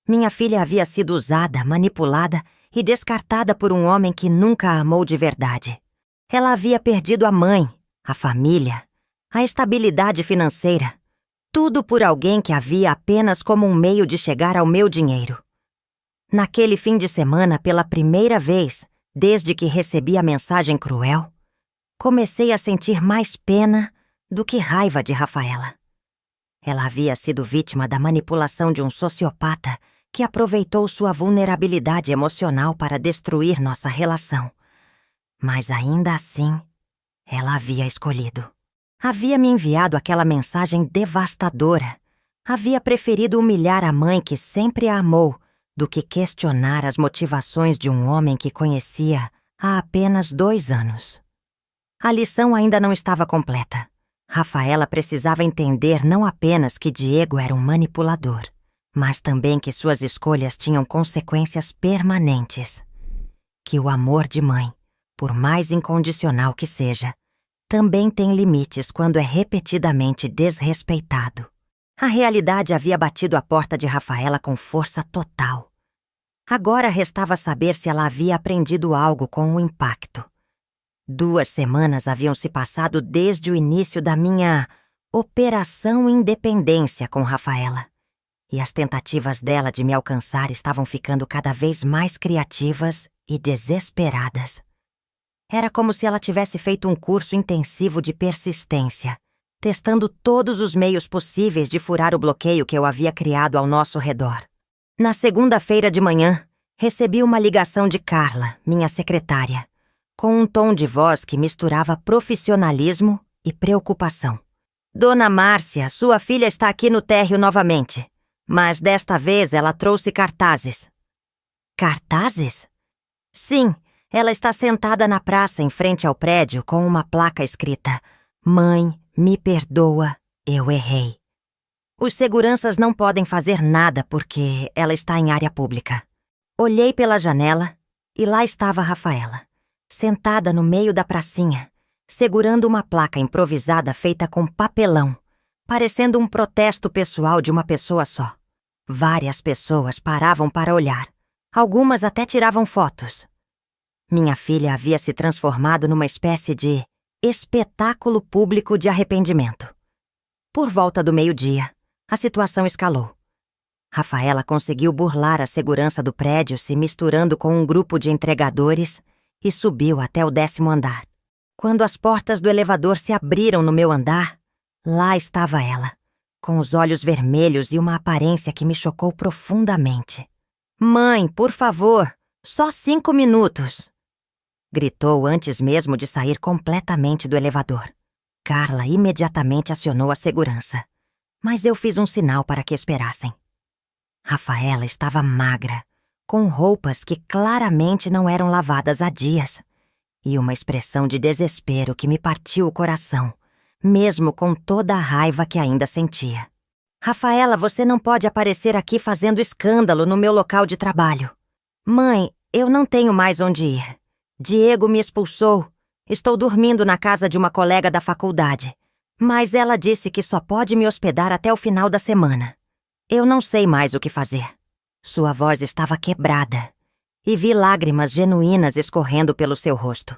S1: Minha filha havia sido usada, manipulada e descartada por um homem que nunca a amou de verdade. Ela havia perdido a mãe, a família, a estabilidade financeira, tudo por alguém que a via apenas como um meio de chegar ao meu dinheiro. Naquele fim de semana, pela primeira vez, desde que recebi a mensagem cruel, comecei a sentir mais pena do que raiva de Rafaela. Ela havia sido vítima da manipulação de um sociopata que aproveitou sua vulnerabilidade emocional para destruir nossa relação. Mas ainda assim, ela havia escolhido. Havia me enviado aquela mensagem devastadora. Havia preferido humilhar a mãe que sempre a amou do que questionar as motivações de um homem que conhecia há apenas 2 anos. A lição ainda não estava completa. Rafaela precisava entender não apenas que Diego era um manipulador, mas também que suas escolhas tinham consequências permanentes. Que o amor de mãe, por mais incondicional que seja, também tem limites quando é repetidamente desrespeitado. A realidade havia batido a porta de Rafaela com força total. Agora restava saber se ela havia aprendido algo com o impacto. 2 semanas haviam se passado desde o início da minha Operação Independência com Rafaela, e as tentativas dela de me alcançar estavam ficando cada vez mais criativas e desesperadas. Era como se ela tivesse feito um curso intensivo de persistência, testando todos os meios possíveis de furar o bloqueio que eu havia criado ao nosso redor. Na segunda-feira de manhã, recebi uma ligação de Carla, minha secretária, com um tom de voz que misturava profissionalismo e preocupação. Dona Márcia, sua filha está aqui no térreo novamente, mas desta vez ela trouxe cartazes. Cartazes? Sim. Ela está sentada na praça em frente ao prédio com uma placa escrita: Mãe, me perdoa, eu errei. Os seguranças não podem fazer nada porque ela está em área pública. Olhei pela janela e lá estava Rafaela, sentada no meio da pracinha, segurando uma placa improvisada feita com papelão, parecendo um protesto pessoal de uma pessoa só. Várias pessoas paravam para olhar. Algumas até tiravam fotos. Minha filha havia se transformado numa espécie de espetáculo público de arrependimento. Por volta do meio-dia, a situação escalou. Rafaela conseguiu burlar a segurança do prédio se misturando com um grupo de entregadores e subiu até o 10º andar. Quando as portas do elevador se abriram no meu andar, lá estava ela, com os olhos vermelhos e uma aparência que me chocou profundamente. Mãe, por favor, só 5 minutos. Gritou antes mesmo de sair completamente do elevador. Carla imediatamente acionou a segurança, mas eu fiz um sinal para que esperassem. Rafaela estava magra, com roupas que claramente não eram lavadas há dias, e uma expressão de desespero que me partiu o coração, mesmo com toda a raiva que ainda sentia. Rafaela, você não pode aparecer aqui fazendo escândalo no meu local de trabalho. Mãe, eu não tenho mais onde ir. Diego me expulsou. Estou dormindo na casa de uma colega da faculdade, mas ela disse que só pode me hospedar até o final da semana. Eu não sei mais o que fazer. Sua voz estava quebrada e vi lágrimas genuínas escorrendo pelo seu rosto.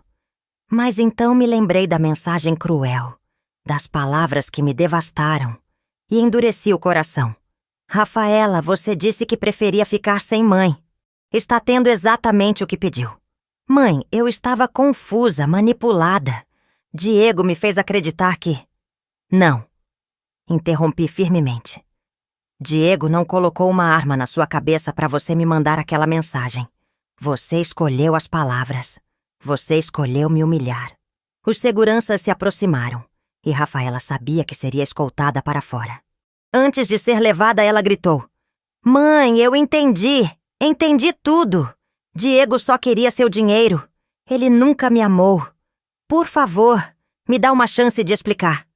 S1: Mas então me lembrei da mensagem cruel, das palavras que me devastaram, e endureci o coração. Rafaela, você disse que preferia ficar sem mãe. Está tendo exatamente o que pediu. Mãe, eu estava confusa, manipulada. Diego me fez acreditar que... Não. Interrompi firmemente. Diego não colocou uma arma na sua cabeça para você me mandar aquela mensagem. Você escolheu as palavras. Você escolheu me humilhar. Os seguranças se aproximaram e Rafaela sabia que seria escoltada para fora. Antes de ser levada, ela gritou: Mãe, eu entendi! Entendi tudo! Diego só queria seu dinheiro. Ele nunca me amou. Por favor, me dá uma chance de explicar.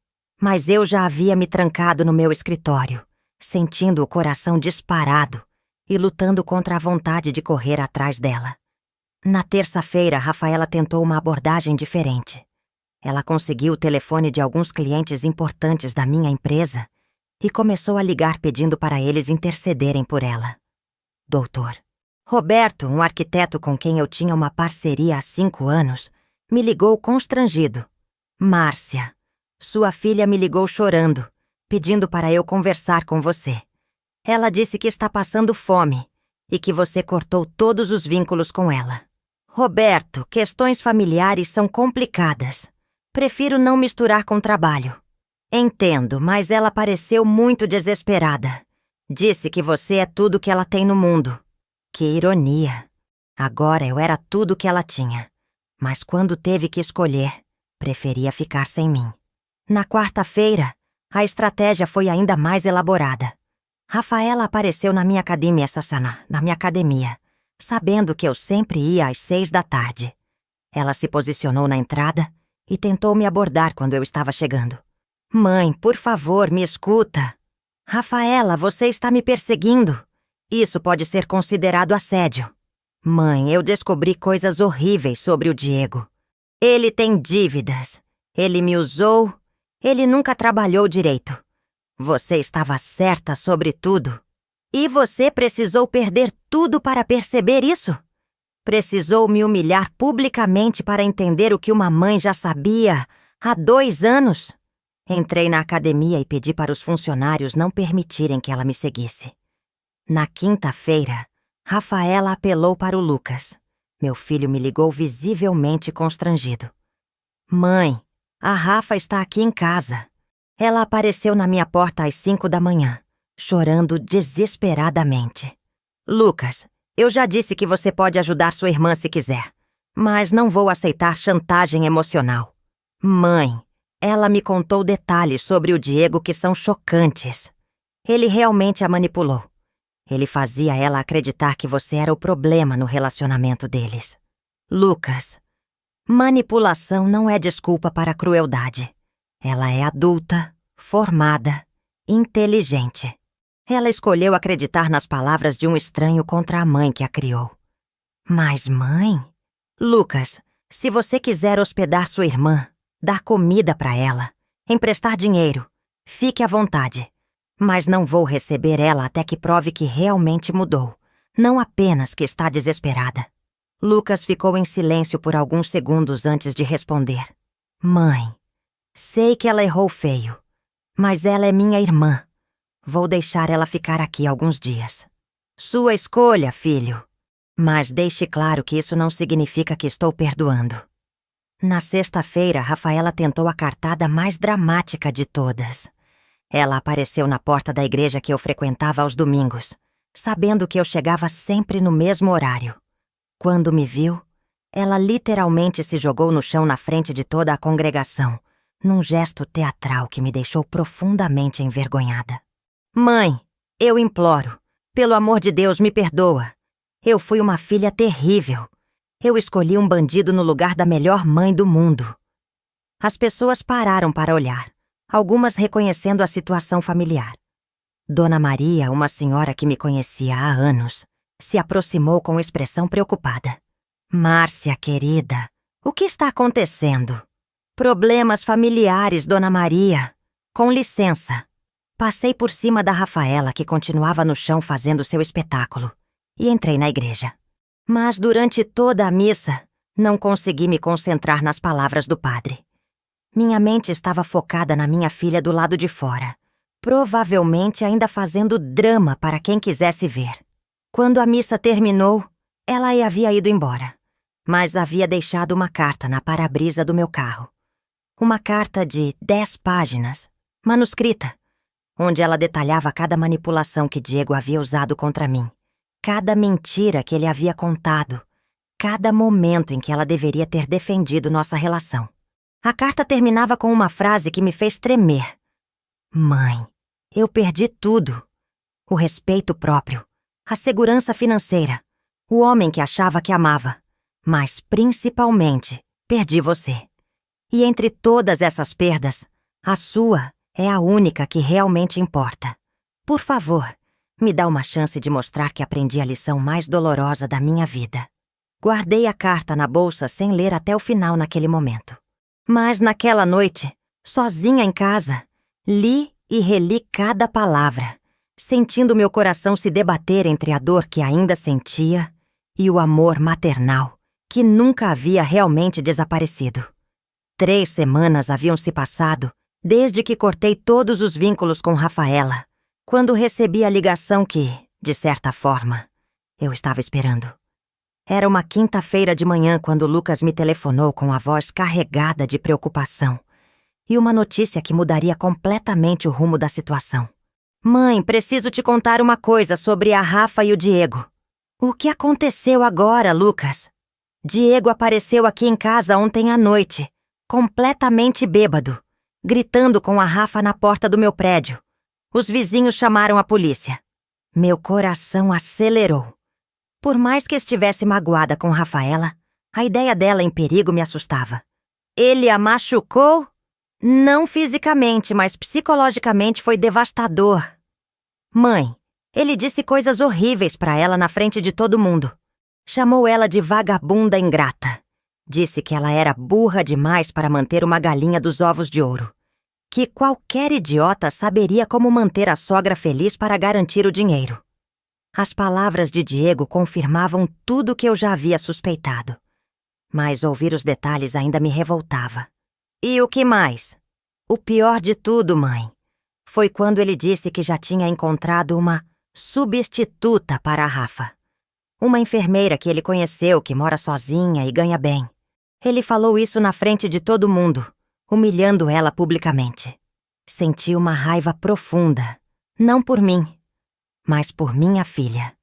S1: Mas eu já havia me trancado no meu escritório, sentindo o coração disparado e lutando contra a vontade de correr atrás dela. Na terça-feira, Rafaela tentou uma abordagem diferente. Ela conseguiu o telefone de alguns clientes importantes da minha empresa e começou a ligar pedindo para eles intercederem por ela. Doutor. Roberto, um arquiteto com quem eu tinha uma parceria há 5 anos, me ligou constrangido. Márcia, sua filha me ligou chorando, pedindo para eu conversar com você. Ela disse que está passando fome e que você cortou todos os vínculos com ela. Roberto, questões familiares são complicadas. Prefiro não misturar com trabalho. Entendo, mas ela pareceu muito desesperada. Disse que você é tudo que ela tem no mundo. Que ironia. Agora eu era tudo que ela tinha. Mas quando teve que escolher, preferia ficar sem mim. Na quarta-feira, a estratégia foi ainda mais elaborada. Rafaela apareceu na minha academia, sabendo que eu sempre ia às 6 da tarde. Ela se posicionou na entrada e tentou me abordar quando eu estava chegando. Mãe, por favor, me escuta. Rafaela, você está me perseguindo. Isso pode ser considerado assédio. Mãe, eu descobri coisas horríveis sobre o Diego. Ele tem dívidas. Ele me usou. Ele nunca trabalhou direito. Você estava certa sobre tudo. E você precisou perder tudo para perceber isso? Precisou me humilhar publicamente para entender o que uma mãe já sabia há 2 anos? Entrei na academia e pedi para os funcionários não permitirem que ela me seguisse. Na quinta-feira, Rafaela apelou para o Lucas. Meu filho me ligou visivelmente constrangido. Mãe, a Rafa está aqui em casa. Ela apareceu na minha porta às 5 da manhã, chorando desesperadamente. Lucas, eu já disse que você pode ajudar sua irmã se quiser, mas não vou aceitar chantagem emocional. Mãe, ela me contou detalhes sobre o Diego que são chocantes. Ele realmente a manipulou. Ele fazia ela acreditar que você era o problema no relacionamento deles. Lucas, manipulação não é desculpa para a crueldade. Ela é adulta, formada, inteligente. Ela escolheu acreditar nas palavras de um estranho contra a mãe que a criou. Mas mãe? Lucas, se você quiser hospedar sua irmã, dar comida para ela, emprestar dinheiro, fique à vontade. Mas não vou receber ela até que prove que realmente mudou, não apenas que está desesperada. Lucas ficou em silêncio por alguns segundos antes de responder. Mãe, sei que ela errou feio, mas ela é minha irmã. Vou deixar ela ficar aqui alguns dias. Sua escolha, filho. Mas deixe claro que isso não significa que estou perdoando. Na sexta-feira, Rafaela tentou a cartada mais dramática de todas. Ela apareceu na porta da igreja que eu frequentava aos domingos, sabendo que eu chegava sempre no mesmo horário. Quando me viu, ela literalmente se jogou no chão na frente de toda a congregação, num gesto teatral que me deixou profundamente envergonhada. Mãe, eu imploro, pelo amor de Deus, me perdoa. Eu fui uma filha terrível. Eu escolhi um bandido no lugar da melhor mãe do mundo. As pessoas pararam para olhar, algumas reconhecendo a situação familiar. Dona Maria, uma senhora que me conhecia há anos, se aproximou com expressão preocupada. Márcia, querida, o que está acontecendo? Problemas familiares, Dona Maria. Com licença. Passei por cima da Rafaela, que continuava no chão fazendo seu espetáculo, e entrei na igreja. Mas durante toda a missa, não consegui me concentrar nas palavras do padre. Minha mente estava focada na minha filha do lado de fora, provavelmente ainda fazendo drama para quem quisesse ver. Quando a missa terminou, ela havia ido embora, mas havia deixado uma carta na para-brisa do meu carro. Uma carta de 10 páginas, manuscrita, onde ela detalhava cada manipulação que Diego havia usado contra mim, cada mentira que ele havia contado, cada momento em que ela deveria ter defendido nossa relação. A carta terminava com uma frase que me fez tremer. Mãe, eu perdi tudo. O respeito próprio, a segurança financeira, o homem que achava que amava, mas principalmente perdi você. E entre todas essas perdas, a sua é a única que realmente importa. Por favor, me dá uma chance de mostrar que aprendi a lição mais dolorosa da minha vida. Guardei a carta na bolsa sem ler até o final naquele momento. Mas naquela noite, sozinha em casa, li e reli cada palavra, sentindo meu coração se debater entre a dor que ainda sentia e o amor maternal, que nunca havia realmente desaparecido. 3 semanas haviam se passado desde que cortei todos os vínculos com Rafaela, quando recebi a ligação que, de certa forma, eu estava esperando. Era uma quinta-feira de manhã quando Lucas me telefonou com a voz carregada de preocupação e uma notícia que mudaria completamente o rumo da situação. Mãe, preciso te contar uma coisa sobre a Rafa e o Diego. O que aconteceu agora, Lucas? Diego apareceu aqui em casa ontem à noite, completamente bêbado, gritando com a Rafa na porta do meu prédio. Os vizinhos chamaram a polícia. Meu coração acelerou. Por mais que estivesse magoada com Rafaela, a ideia dela em perigo me assustava. Ele a machucou? Não fisicamente, mas psicologicamente foi devastador. Mãe, ele disse coisas horríveis para ela na frente de todo mundo. Chamou ela de vagabunda ingrata. Disse que ela era burra demais para manter uma galinha dos ovos de ouro. Que qualquer idiota saberia como manter a sogra feliz para garantir o dinheiro. As palavras de Diego confirmavam tudo o que eu já havia suspeitado. Mas ouvir os detalhes ainda me revoltava. E o que mais? O pior de tudo, mãe, foi quando ele disse que já tinha encontrado uma substituta para a Rafa. Uma enfermeira que ele conheceu, que mora sozinha e ganha bem. Ele falou isso na frente de todo mundo, humilhando ela publicamente. Senti uma raiva profunda, não por mim, mas por minha filha.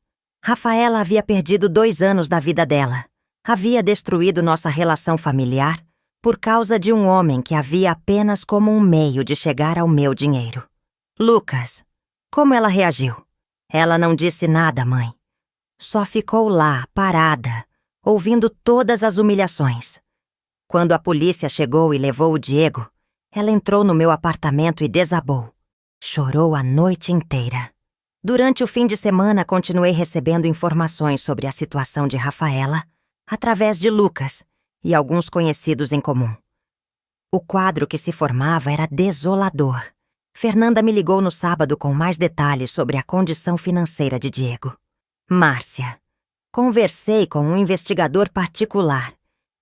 S1: Rafaela havia perdido 2 anos da vida dela. Havia destruído nossa relação familiar por causa de um homem que a via apenas como um meio de chegar ao meu dinheiro. Lucas, como ela reagiu? Ela não disse nada, mãe. Só ficou lá, parada, ouvindo todas as humilhações. Quando a polícia chegou e levou o Diego, ela entrou no meu apartamento e desabou. Chorou a noite inteira. Durante o fim de semana, continuei recebendo informações sobre a situação de Rafaela através de Lucas e alguns conhecidos em comum. O quadro que se formava era desolador. Fernanda me ligou no sábado com mais detalhes sobre a condição financeira de Diego. Márcia, conversei com um investigador particular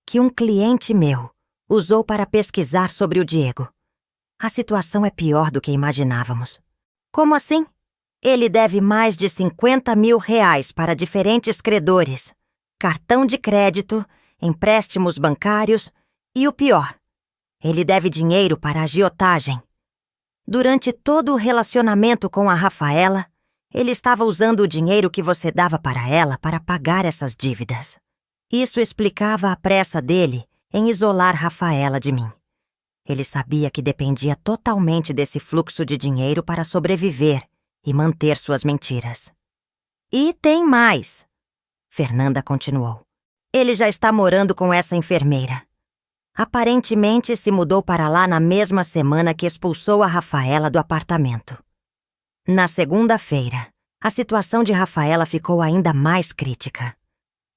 S1: que um cliente meu usou para pesquisar sobre o Diego. A situação é pior do que imaginávamos. Como assim? Ele deve mais de 50 mil reais para diferentes credores, cartão de crédito, empréstimos bancários e o pior, ele deve dinheiro para agiotagem. Durante todo o relacionamento com a Rafaela, ele estava usando o dinheiro que você dava para ela para pagar essas dívidas. Isso explicava a pressa dele em isolar Rafaela de mim. Ele sabia que dependia totalmente desse fluxo de dinheiro para sobreviver e manter suas mentiras. E tem mais, Fernanda continuou. Ele já está morando com essa enfermeira. Aparentemente se mudou para lá na mesma semana que expulsou a Rafaela do apartamento. Na segunda-feira, a situação de Rafaela ficou ainda mais crítica.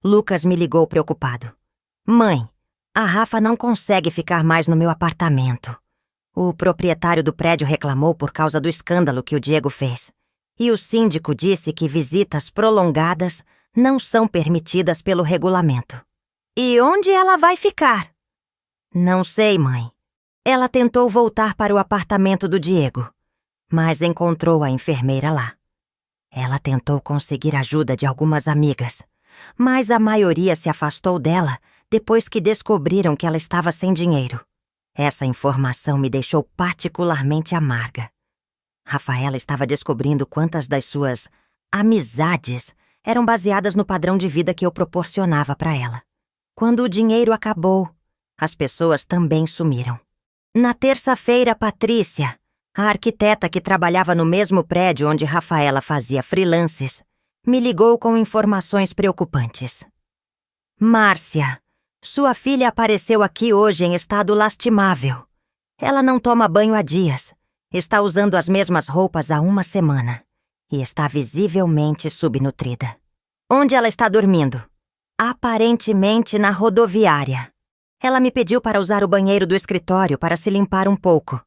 S1: Lucas me ligou preocupado. Mãe, a Rafa não consegue ficar mais no meu apartamento. O proprietário do prédio reclamou por causa do escândalo que o Diego fez. E o síndico disse que visitas prolongadas não são permitidas pelo regulamento. E onde ela vai ficar? Não sei, mãe. Ela tentou voltar para o apartamento do Diego, mas encontrou a enfermeira lá. Ela tentou conseguir ajuda de algumas amigas, mas a maioria se afastou dela depois que descobriram que ela estava sem dinheiro. Essa informação me deixou particularmente amarga. Rafaela estava descobrindo quantas das suas amizades eram baseadas no padrão de vida que eu proporcionava para ela. Quando o dinheiro acabou, as pessoas também sumiram. Na terça-feira, Patrícia, a arquiteta que trabalhava no mesmo prédio onde Rafaela fazia freelances, me ligou com informações preocupantes. Márcia, sua filha apareceu aqui hoje em estado lastimável. Ela não toma banho há dias, está usando as mesmas roupas há 1 semana e está visivelmente subnutrida. Onde ela está dormindo? Aparentemente na rodoviária. Ela me pediu para usar o banheiro do escritório para se limpar um pouco.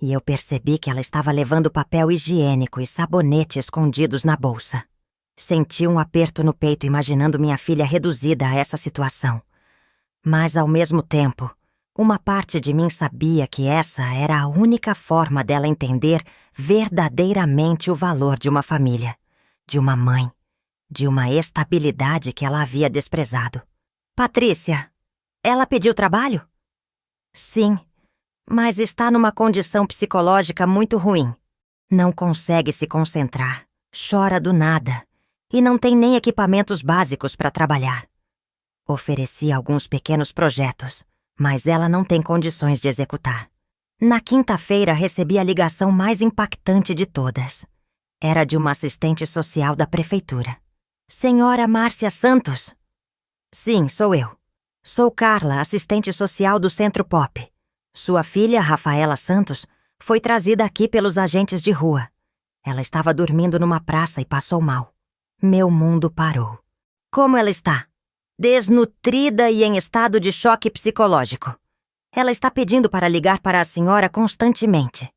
S1: E eu percebi que ela estava levando papel higiênico e sabonete escondidos na bolsa. Senti um aperto no peito imaginando minha filha reduzida a essa situação. Mas, ao mesmo tempo, uma parte de mim sabia que essa era a única forma dela entender verdadeiramente o valor de uma família, de uma mãe, de uma estabilidade que ela havia desprezado. Patrícia, ela pediu trabalho? Sim, mas está numa condição psicológica muito ruim. Não consegue se concentrar, chora do nada e não tem nem equipamentos básicos para trabalhar. Ofereci alguns pequenos projetos, mas ela não tem condições de executar. Na quinta-feira recebi a ligação mais impactante de todas. Era de uma assistente social da prefeitura. Senhora Márcia Santos? Sim, sou eu. Sou Carla, assistente social do Centro Pop. Sua filha, Rafaela Santos, foi trazida aqui pelos agentes de rua. Ela estava dormindo numa praça e passou mal. Meu mundo parou. Como ela está? Desnutrida e em estado de choque psicológico. Ela está pedindo para ligar para a senhora constantemente.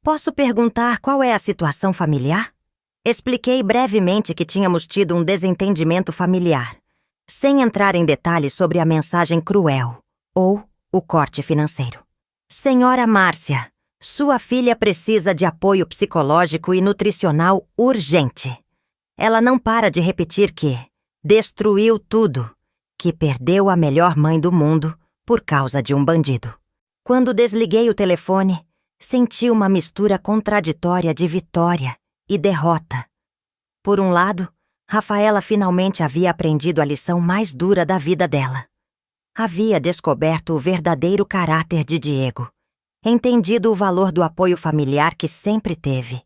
S1: Posso perguntar qual é a situação familiar? Expliquei brevemente que tínhamos tido um desentendimento familiar, sem entrar em detalhes sobre a mensagem cruel ou o corte financeiro. Senhora Márcia, sua filha precisa de apoio psicológico e nutricional urgente. Ela não para de repetir que destruiu tudo, que perdeu a melhor mãe do mundo por causa de um bandido. Quando desliguei o telefone, senti uma mistura contraditória de vitória e derrota. Por um lado, Rafaela finalmente havia aprendido a lição mais dura da vida dela. Havia descoberto o verdadeiro caráter de Diego, entendido o valor do apoio familiar que sempre teve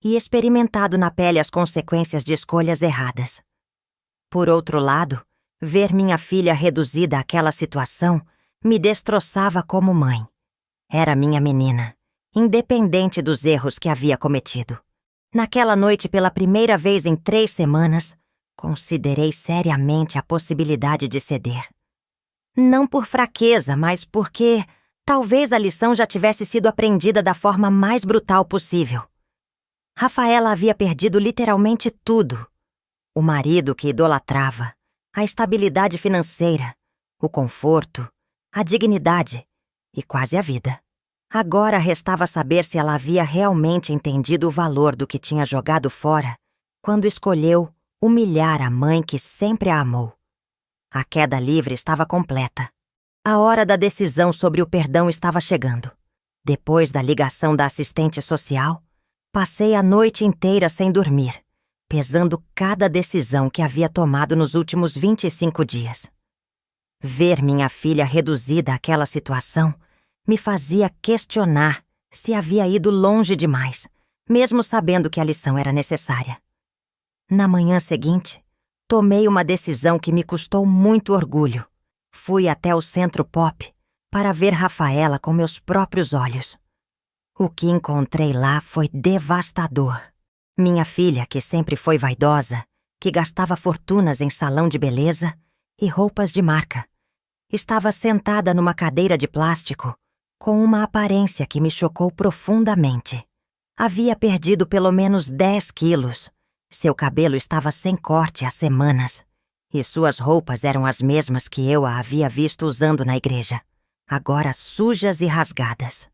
S1: e experimentado na pele as consequências de escolhas erradas. Por outro lado, ver minha filha reduzida àquela situação me destroçava como mãe. Era minha menina, independente dos erros que havia cometido. Naquela noite, pela primeira vez em 3 semanas, considerei seriamente a possibilidade de ceder. Não por fraqueza, mas porque talvez a lição já tivesse sido aprendida da forma mais brutal possível. Rafaela havia perdido literalmente tudo. O marido que idolatrava, a estabilidade financeira, o conforto, a dignidade e quase a vida. Agora restava saber se ela havia realmente entendido o valor do que tinha jogado fora quando escolheu humilhar a mãe que sempre a amou. A queda livre estava completa. A hora da decisão sobre o perdão estava chegando. Depois da ligação da assistente social, passei a noite inteira sem dormir, pesando cada decisão que havia tomado nos últimos 25 dias. Ver minha filha reduzida àquela situação me fazia questionar se havia ido longe demais, mesmo sabendo que a lição era necessária. Na manhã seguinte, tomei uma decisão que me custou muito orgulho. Fui até o Centro Pop para ver Rafaela com meus próprios olhos. O que encontrei lá foi devastador. Minha filha, que sempre foi vaidosa, que gastava fortunas em salão de beleza e roupas de marca, estava sentada numa cadeira de plástico com uma aparência que me chocou profundamente. Havia perdido pelo menos 10 quilos. Seu cabelo estava sem corte há semanas. E suas roupas eram as mesmas que eu a havia visto usando na igreja, agora sujas e rasgadas.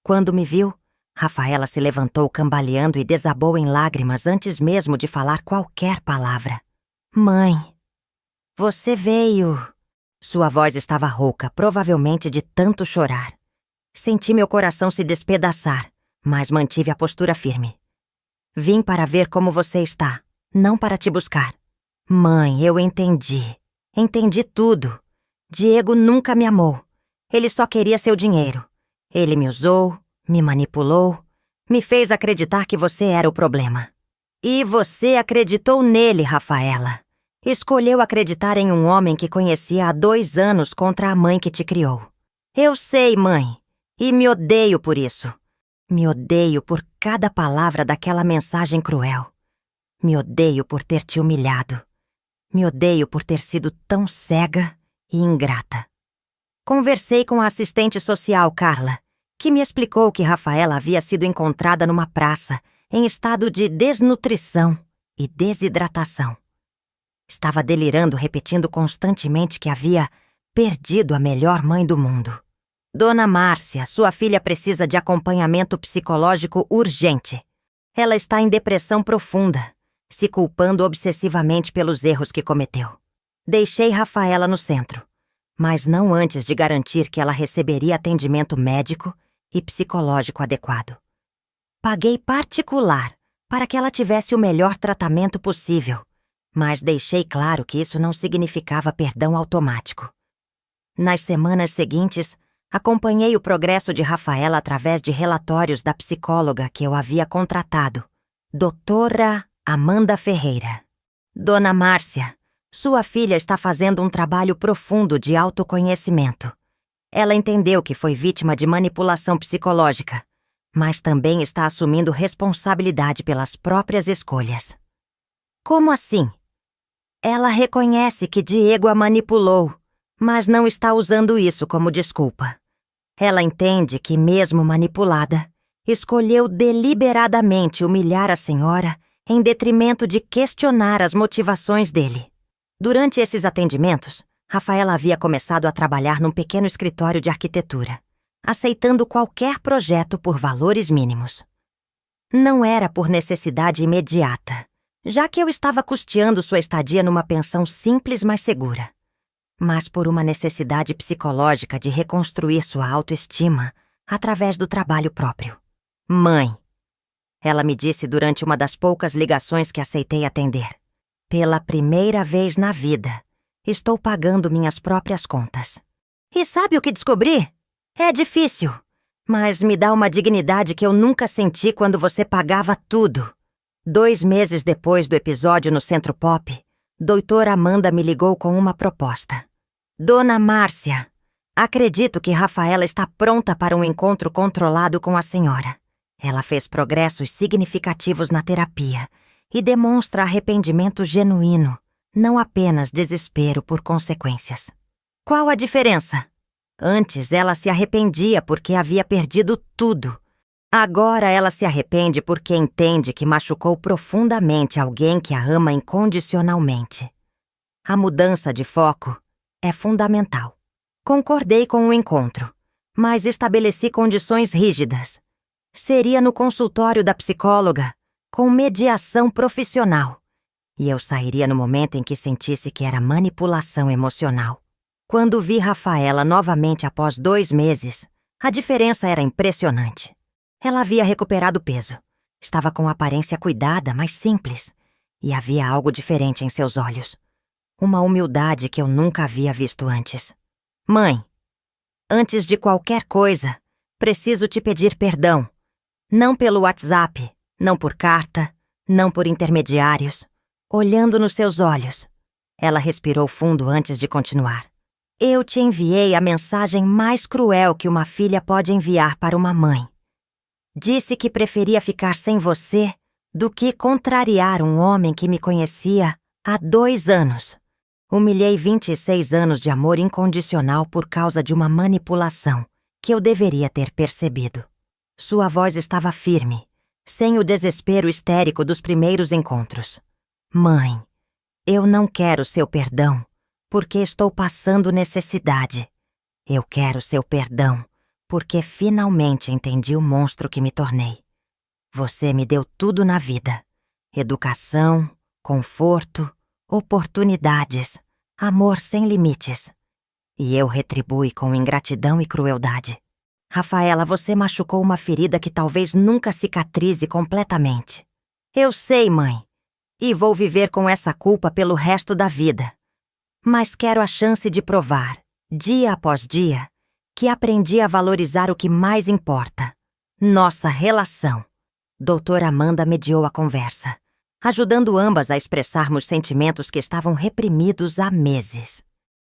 S1: Quando me viu, Rafaela se levantou cambaleando e desabou em lágrimas antes mesmo de falar qualquer palavra. Mãe, você veio... Sua voz estava rouca, provavelmente de tanto chorar. Senti meu coração se despedaçar, mas mantive a postura firme. Vim para ver como você está, não para te buscar. Mãe, eu entendi. Entendi tudo. Diego nunca me amou. Ele só queria seu dinheiro. Ele me usou, me manipulou, me fez acreditar que você era o problema. E você acreditou nele, Rafaela. Escolheu acreditar em um homem que conhecia há 2 anos contra a mãe que te criou. Eu sei, mãe. E me odeio por isso. Me odeio por cada palavra daquela mensagem cruel. Me odeio por ter te humilhado. Me odeio por ter sido tão cega e ingrata. Conversei com a assistente social, Carla, que me explicou que Rafaela havia sido encontrada numa praça em estado de desnutrição e desidratação. Estava delirando, repetindo constantemente que havia perdido a melhor mãe do mundo. Dona Márcia, sua filha precisa de acompanhamento psicológico urgente. Ela está em depressão profunda, se culpando obsessivamente pelos erros que cometeu. Deixei Rafaela no centro, mas não antes de garantir que ela receberia atendimento médico e psicológico adequado. Paguei particular para que ela tivesse o melhor tratamento possível, mas deixei claro que isso não significava perdão automático. Nas semanas seguintes, acompanhei o progresso de Rafaela através de relatórios da psicóloga que eu havia contratado, Doutora Amanda Ferreira. Dona Márcia, Sua filha está fazendo um trabalho profundo de autoconhecimento. Ela entendeu que foi vítima de manipulação psicológica, mas também está assumindo responsabilidade pelas próprias escolhas. Como assim? Ela reconhece que Diego a manipulou, mas não está usando isso como desculpa. Ela entende que, mesmo manipulada, escolheu deliberadamente humilhar a senhora em detrimento de questionar as motivações dele. Durante esses atendimentos, Rafaela havia começado a trabalhar num pequeno escritório de arquitetura, aceitando qualquer projeto por valores mínimos. Não era por necessidade imediata, já que eu estava custeando sua estadia numa pensão simples, mas segura, mas por uma necessidade psicológica de reconstruir sua autoestima através do trabalho próprio. Mãe, ela me disse durante uma das poucas ligações que aceitei atender. Pela primeira vez na vida, estou pagando minhas próprias contas. E sabe o que descobri? É difícil, mas me dá uma dignidade que eu nunca senti quando você pagava tudo. 2 meses depois do episódio no Centro Pop, doutora Amanda me ligou com uma proposta. Dona Márcia, acredito que Rafaela está pronta para um encontro controlado com a senhora. Ela fez progressos significativos na terapia e demonstra arrependimento genuíno, não apenas desespero por consequências. Qual a diferença? Antes ela se arrependia porque havia perdido tudo. Agora ela se arrepende porque entende que machucou profundamente alguém que a ama incondicionalmente. A mudança de foco é fundamental. Concordei com o encontro, mas estabeleci condições rígidas. Seria no consultório da psicóloga, com mediação profissional. E eu sairia no momento em que sentisse que era manipulação emocional. Quando vi Rafaela novamente após 2 meses, a diferença era impressionante. Ela havia recuperado peso. Estava com aparência cuidada, mas simples. E havia algo diferente em seus olhos. Uma humildade que eu nunca havia visto antes. Mãe, antes de qualquer coisa, preciso te pedir perdão. Não pelo WhatsApp, não por carta, não por intermediários. Olhando nos seus olhos. Ela respirou fundo antes de continuar. Eu te enviei a mensagem mais cruel que uma filha pode enviar para uma mãe. Disse que preferia ficar sem você do que contrariar um homem que me conhecia há 2 anos. Humilhei 26 anos de amor incondicional por causa de uma manipulação que eu deveria ter percebido. Sua voz estava firme, sem o desespero histérico dos primeiros encontros. Mãe, eu não quero seu perdão, porque estou passando necessidade. Eu quero seu perdão, porque finalmente entendi o monstro que me tornei. Você me deu tudo na vida: educação, conforto, oportunidades, amor sem limites. E eu retribuí com ingratidão e crueldade. Rafaela, você machucou uma ferida que talvez nunca cicatrize completamente. Eu sei, mãe, e vou viver com essa culpa pelo resto da vida. Mas quero a chance de provar, dia após dia, que aprendi a valorizar o que mais importa: nossa relação. Doutora Amanda mediou a conversa, ajudando ambas a expressarmos sentimentos que estavam reprimidos há meses.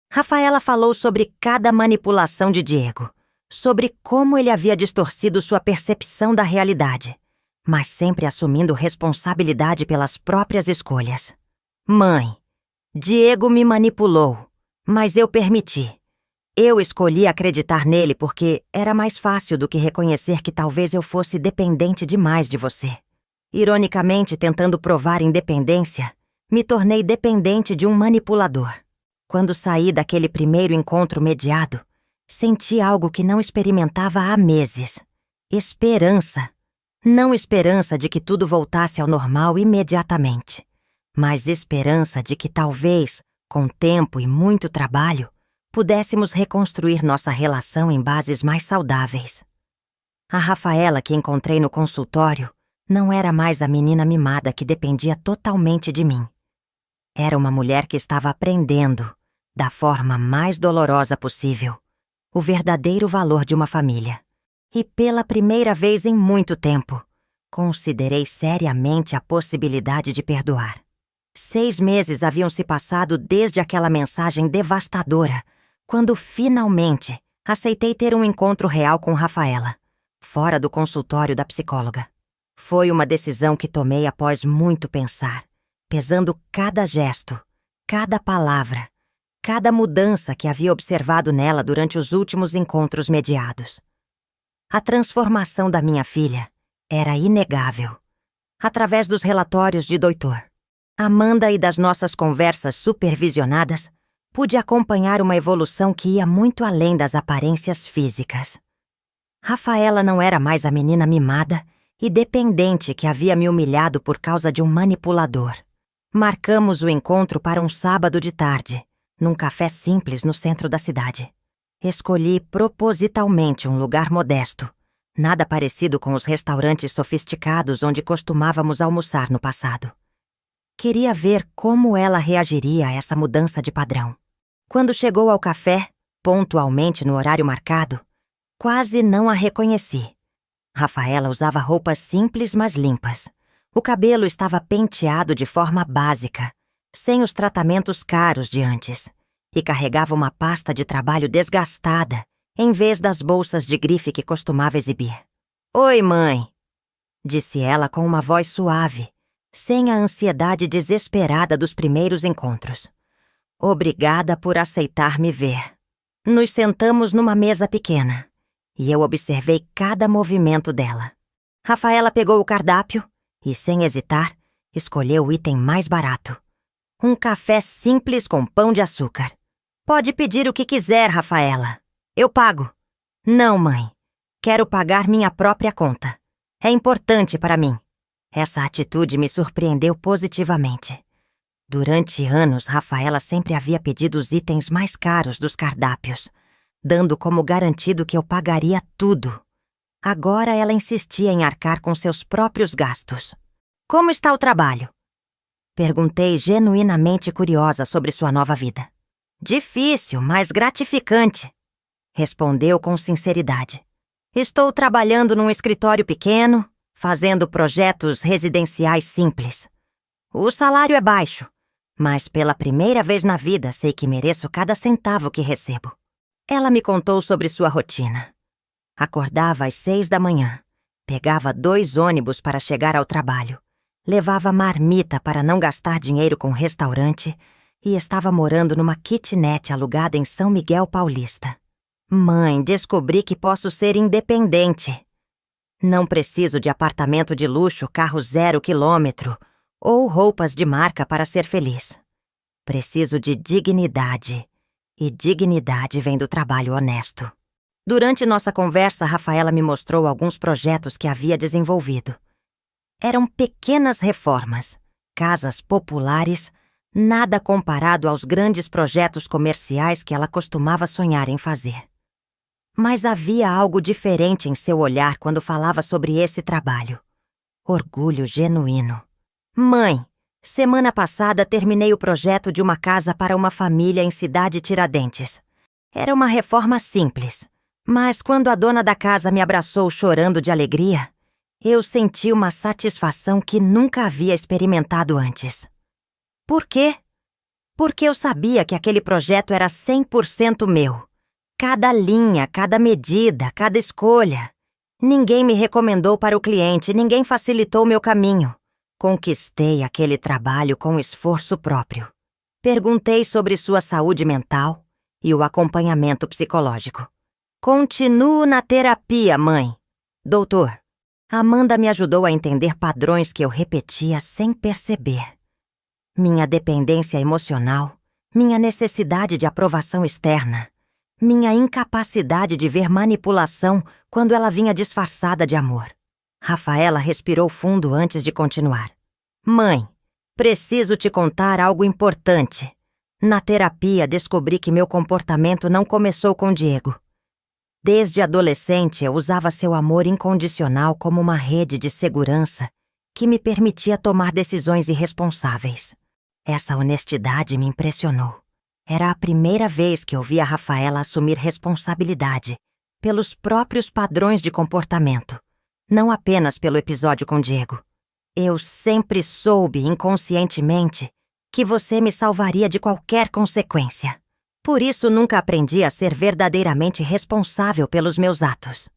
S1: Rafaela falou sobre cada manipulação de Diego, sobre como ele havia distorcido sua percepção da realidade, mas sempre assumindo responsabilidade pelas próprias escolhas. Mãe, Diego me manipulou, mas eu permiti. Eu escolhi acreditar nele porque era mais fácil do que reconhecer que talvez eu fosse dependente demais de você. Ironicamente, tentando provar independência, me tornei dependente de um manipulador. Quando saí daquele primeiro encontro mediado, senti algo que não experimentava há meses: esperança. Não esperança de que tudo voltasse ao normal imediatamente, mas esperança de que talvez, com tempo e muito trabalho, pudéssemos reconstruir nossa relação em bases mais saudáveis. A Rafaela que encontrei no consultório não era mais a menina mimada que dependia totalmente de mim. Era uma mulher que estava aprendendo, da forma mais dolorosa possível, o verdadeiro valor de uma família. E pela primeira vez em muito tempo, considerei seriamente a possibilidade de perdoar. 6 meses haviam se passado desde aquela mensagem devastadora, quando finalmente aceitei ter um encontro real com Rafaela, fora do consultório da psicóloga. Foi uma decisão que tomei após muito pensar, pesando cada gesto, cada palavra, cada mudança que havia observado nela durante os últimos encontros mediados. A transformação da minha filha era inegável. Através dos relatórios de Dr. Amanda e das nossas conversas supervisionadas, pude acompanhar uma evolução que ia muito além das aparências físicas. Rafaela não era mais a menina mimada e dependente que havia me humilhado por causa de um manipulador. Marcamos o encontro para um sábado de tarde, num café simples no centro da cidade. Escolhi propositalmente um lugar modesto, nada parecido com os restaurantes sofisticados onde costumávamos almoçar no passado. Queria ver como ela reagiria a essa mudança de padrão. Quando chegou ao café, pontualmente no horário marcado, quase não a reconheci. Rafaela usava roupas simples, mas limpas. O cabelo estava penteado de forma básica, sem os tratamentos caros de antes, e carregava uma pasta de trabalho desgastada, em vez das bolsas de grife que costumava exibir. "Oi, mãe", disse ela com uma voz suave, sem a ansiedade desesperada dos primeiros encontros. "Obrigada por aceitar me ver." Nos sentamos numa mesa pequena, e eu observei cada movimento dela. Rafaela pegou o cardápio e, sem hesitar, escolheu o item mais barato. Um café simples com pão de açúcar. "Pode pedir o que quiser, Rafaela. Eu pago." "Não, mãe. Quero pagar minha própria conta. É importante para mim." Essa atitude me surpreendeu positivamente. Durante anos, Rafaela sempre havia pedido os itens mais caros dos cardápios, dando como garantido que eu pagaria tudo. Agora ela insistia em arcar com seus próprios gastos. "Como está o trabalho?" Perguntei, genuinamente curiosa sobre sua nova vida. "Difícil, mas gratificante", respondeu com sinceridade. "Estou trabalhando num escritório pequeno, fazendo projetos residenciais simples. O salário é baixo, mas pela primeira vez na vida sei que mereço cada centavo que recebo." Ela me contou sobre sua rotina. Acordava às 6 da manhã, pegava 2 ônibus para chegar ao trabalho, levava marmita para não gastar dinheiro com restaurante e estava morando numa kitnet alugada em São Miguel Paulista. "Mãe, descobri que posso ser independente. Não preciso de apartamento de luxo, carro 0 quilômetro ou roupas de marca para ser feliz. Preciso de dignidade, e dignidade vem do trabalho honesto." Durante nossa conversa, Rafaela me mostrou alguns projetos que havia desenvolvido. Eram pequenas reformas, casas populares, nada comparado aos grandes projetos comerciais que ela costumava sonhar em fazer. Mas havia algo diferente em seu olhar quando falava sobre esse trabalho. Orgulho genuíno. "Mãe, semana passada terminei o projeto de uma casa para uma família em Cidade Tiradentes. Era uma reforma simples, mas quando a dona da casa me abraçou chorando de alegria, eu senti uma satisfação que nunca havia experimentado antes." "Por quê?" "Porque eu sabia que aquele projeto era 100% meu. Cada linha, cada medida, cada escolha. Ninguém me recomendou para o cliente, ninguém facilitou meu caminho. Conquistei aquele trabalho com esforço próprio." Perguntei sobre sua saúde mental e o acompanhamento psicológico. "Continuo na terapia, mãe." "Doutor." Amanda me ajudou a entender padrões que eu repetia sem perceber. Minha dependência emocional, minha necessidade de aprovação externa, minha incapacidade de ver manipulação quando ela vinha disfarçada de amor. Rafaela respirou fundo antes de continuar. "Mãe, preciso te contar algo importante. Na terapia descobri que meu comportamento não começou com Diego. Desde adolescente eu usava seu amor incondicional como uma rede de segurança que me permitia tomar decisões irresponsáveis. Essa honestidade me impressionou. Era a primeira vez que eu via Rafaela assumir responsabilidade pelos próprios padrões de comportamento, não apenas pelo episódio com Diego. Eu sempre soube, inconscientemente, que você me salvaria de qualquer consequência. Por isso nunca aprendi a ser verdadeiramente responsável pelos meus atos.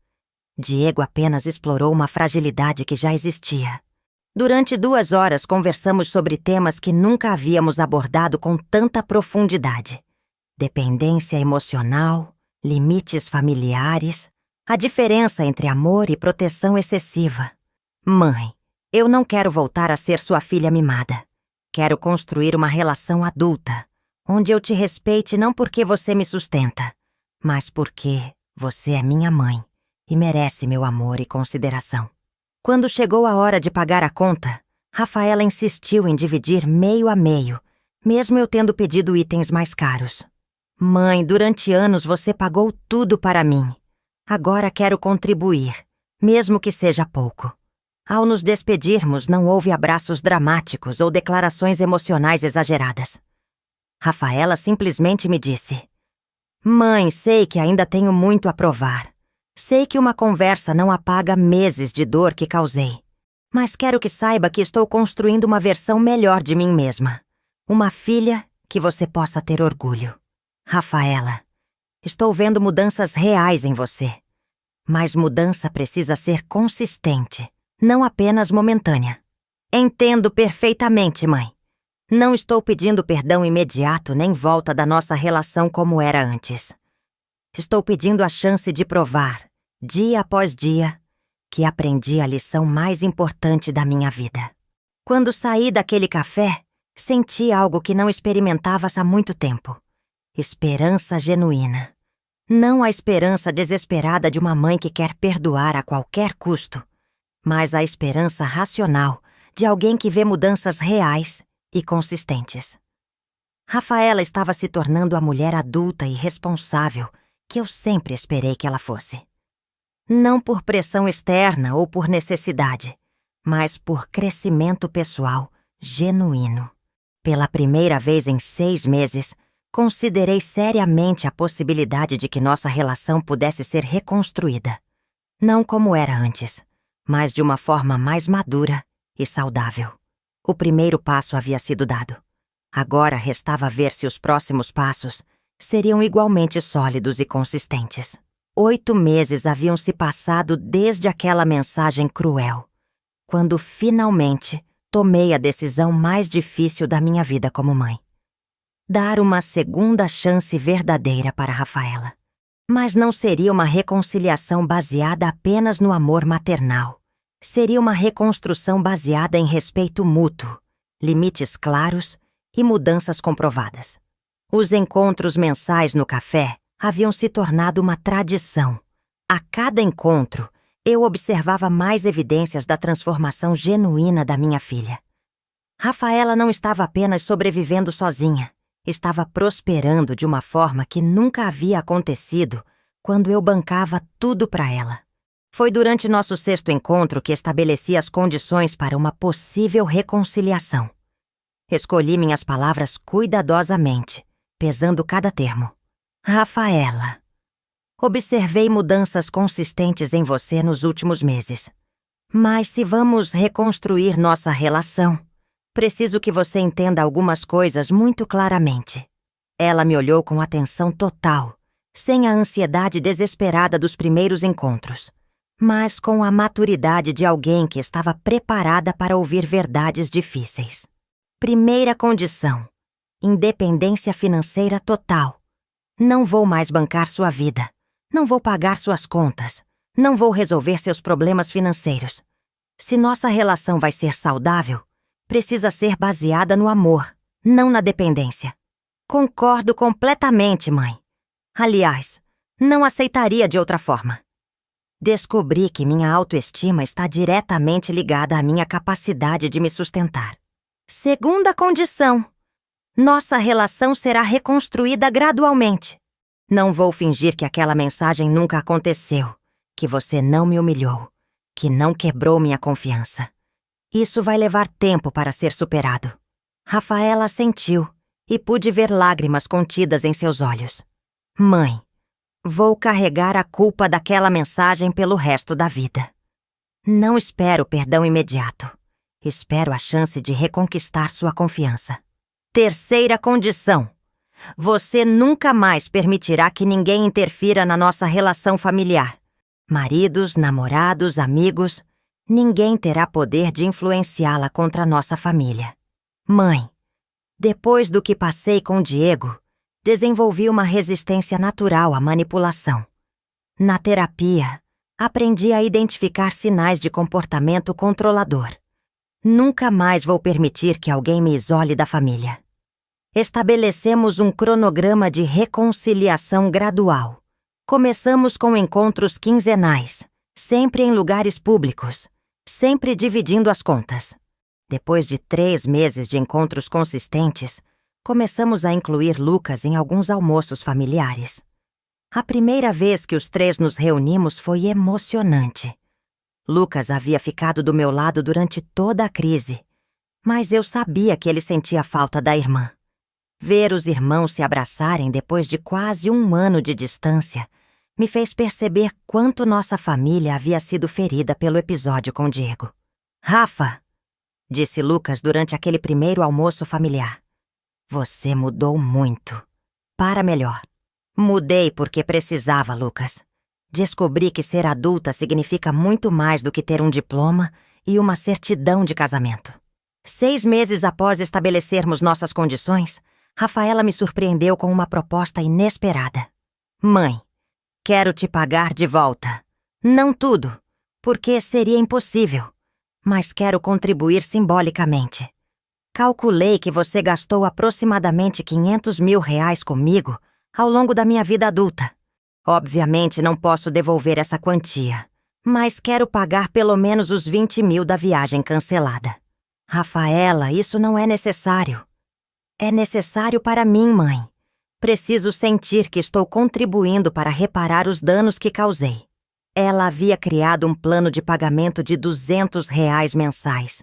S1: Diego apenas explorou uma fragilidade que já existia. Durante 2 horas conversamos sobre temas que nunca havíamos abordado com tanta profundidade. Dependência emocional, limites familiares, a diferença entre amor e proteção excessiva. Mãe, eu não quero voltar a ser sua filha mimada. Quero construir uma relação adulta, onde eu te respeite não porque você me sustenta, mas porque você é minha mãe e merece meu amor e consideração. Quando chegou a hora de pagar a conta, Rafaela insistiu em dividir meio a meio, mesmo eu tendo pedido itens mais caros. Mãe, durante anos você pagou tudo para mim. Agora quero contribuir, mesmo que seja pouco. Ao nos despedirmos, não houve abraços dramáticos ou declarações emocionais exageradas. Rafaela simplesmente me disse: Mãe, sei que ainda tenho muito a provar. Sei que uma conversa não apaga meses de dor que causei. Mas quero que saiba que estou construindo uma versão melhor de mim mesma. Uma filha que você possa ter orgulho. Rafaela, estou vendo mudanças reais em você. Mas mudança precisa ser consistente, não apenas momentânea. Entendo perfeitamente, mãe. Não estou pedindo perdão imediato nem volta da nossa relação como era antes. Estou pedindo a chance de provar, dia após dia, que aprendi a lição mais importante da minha vida. Quando saí daquele café, senti algo que não experimentava há muito tempo. Esperança genuína. Não a esperança desesperada de uma mãe que quer perdoar a qualquer custo, mas a esperança racional de alguém que vê mudanças reais e consistentes. Rafaela estava se tornando a mulher adulta e responsável que eu sempre esperei que ela fosse. Não por pressão externa ou por necessidade, mas por crescimento pessoal genuíno. Pela primeira vez em 6 meses, considerei seriamente a possibilidade de que nossa relação pudesse ser reconstruída. Não como era antes, mas de uma forma mais madura e saudável. O primeiro passo havia sido dado. Agora restava ver se os próximos passos seriam igualmente sólidos e consistentes. 8 meses haviam se passado desde aquela mensagem cruel, quando finalmente tomei a decisão mais difícil da minha vida como mãe. Dar uma segunda chance verdadeira para Rafaela. Mas não seria uma reconciliação baseada apenas no amor maternal. Seria uma reconstrução baseada em respeito mútuo, limites claros e mudanças comprovadas. Os encontros mensais no café haviam se tornado uma tradição. A cada encontro, eu observava mais evidências da transformação genuína da minha filha. Rafaela não estava apenas sobrevivendo sozinha. Estava prosperando de uma forma que nunca havia acontecido quando eu bancava tudo para ela. Foi durante nosso 6º encontro que estabeleci as condições para uma possível reconciliação. Escolhi minhas palavras cuidadosamente, pesando cada termo. Rafaela, observei mudanças consistentes em você nos últimos meses. Mas se vamos reconstruir nossa relação, preciso que você entenda algumas coisas muito claramente. Ela me olhou com atenção total, sem a ansiedade desesperada dos primeiros encontros, mas com a maturidade de alguém que estava preparada para ouvir verdades difíceis. Primeira condição: independência financeira total. Não vou mais bancar sua vida. Não vou pagar suas contas. Não vou resolver seus problemas financeiros. Se nossa relação vai ser saudável, precisa ser baseada no amor, não na dependência. Concordo completamente, mãe. Aliás, não aceitaria de outra forma. Descobri que minha autoestima está diretamente ligada à minha capacidade de me sustentar. Segunda condição: nossa relação será reconstruída gradualmente. Não vou fingir que aquela mensagem nunca aconteceu, que você não me humilhou, que não quebrou minha confiança. Isso vai levar tempo para ser superado. Rafaela assentiu e pude ver lágrimas contidas em seus olhos. Mãe, vou carregar a culpa daquela mensagem pelo resto da vida. Não espero perdão imediato. Espero a chance de reconquistar sua confiança. Terceira condição: você nunca mais permitirá que ninguém interfira na nossa relação familiar. Maridos, namorados, amigos, ninguém terá poder de influenciá-la contra a nossa família. Mãe, depois do que passei com Diego, desenvolvi uma resistência natural à manipulação. Na terapia, aprendi a identificar sinais de comportamento controlador. Nunca mais vou permitir que alguém me isole da família. Estabelecemos um cronograma de reconciliação gradual. Começamos com encontros quinzenais, sempre em lugares públicos, sempre dividindo as contas. Depois de 3 meses de encontros consistentes, começamos a incluir Lucas em alguns almoços familiares. A primeira vez que os 3 nos reunimos foi emocionante. Lucas havia ficado do meu lado durante toda a crise, mas eu sabia que ele sentia falta da irmã. Ver os irmãos se abraçarem depois de quase 1 ano de distância me fez perceber quanto nossa família havia sido ferida pelo episódio com Diego. Rafa, disse Lucas durante aquele primeiro almoço familiar, você mudou muito. Para melhor. Mudei porque precisava, Lucas. Descobri que ser adulta significa muito mais do que ter um diploma e uma certidão de casamento. 6 meses após estabelecermos nossas condições, Rafaela me surpreendeu com uma proposta inesperada. Mãe, quero te pagar de volta. Não tudo, porque seria impossível, mas quero contribuir simbolicamente. Calculei que você gastou aproximadamente R$500 mil comigo ao longo da minha vida adulta. Obviamente não posso devolver essa quantia, mas quero pagar pelo menos os 20 mil da viagem cancelada. Rafaela, isso não é necessário. É necessário para mim, mãe. Preciso sentir que estou contribuindo para reparar os danos que causei. Ela havia criado um plano de pagamento de R$200 mensais.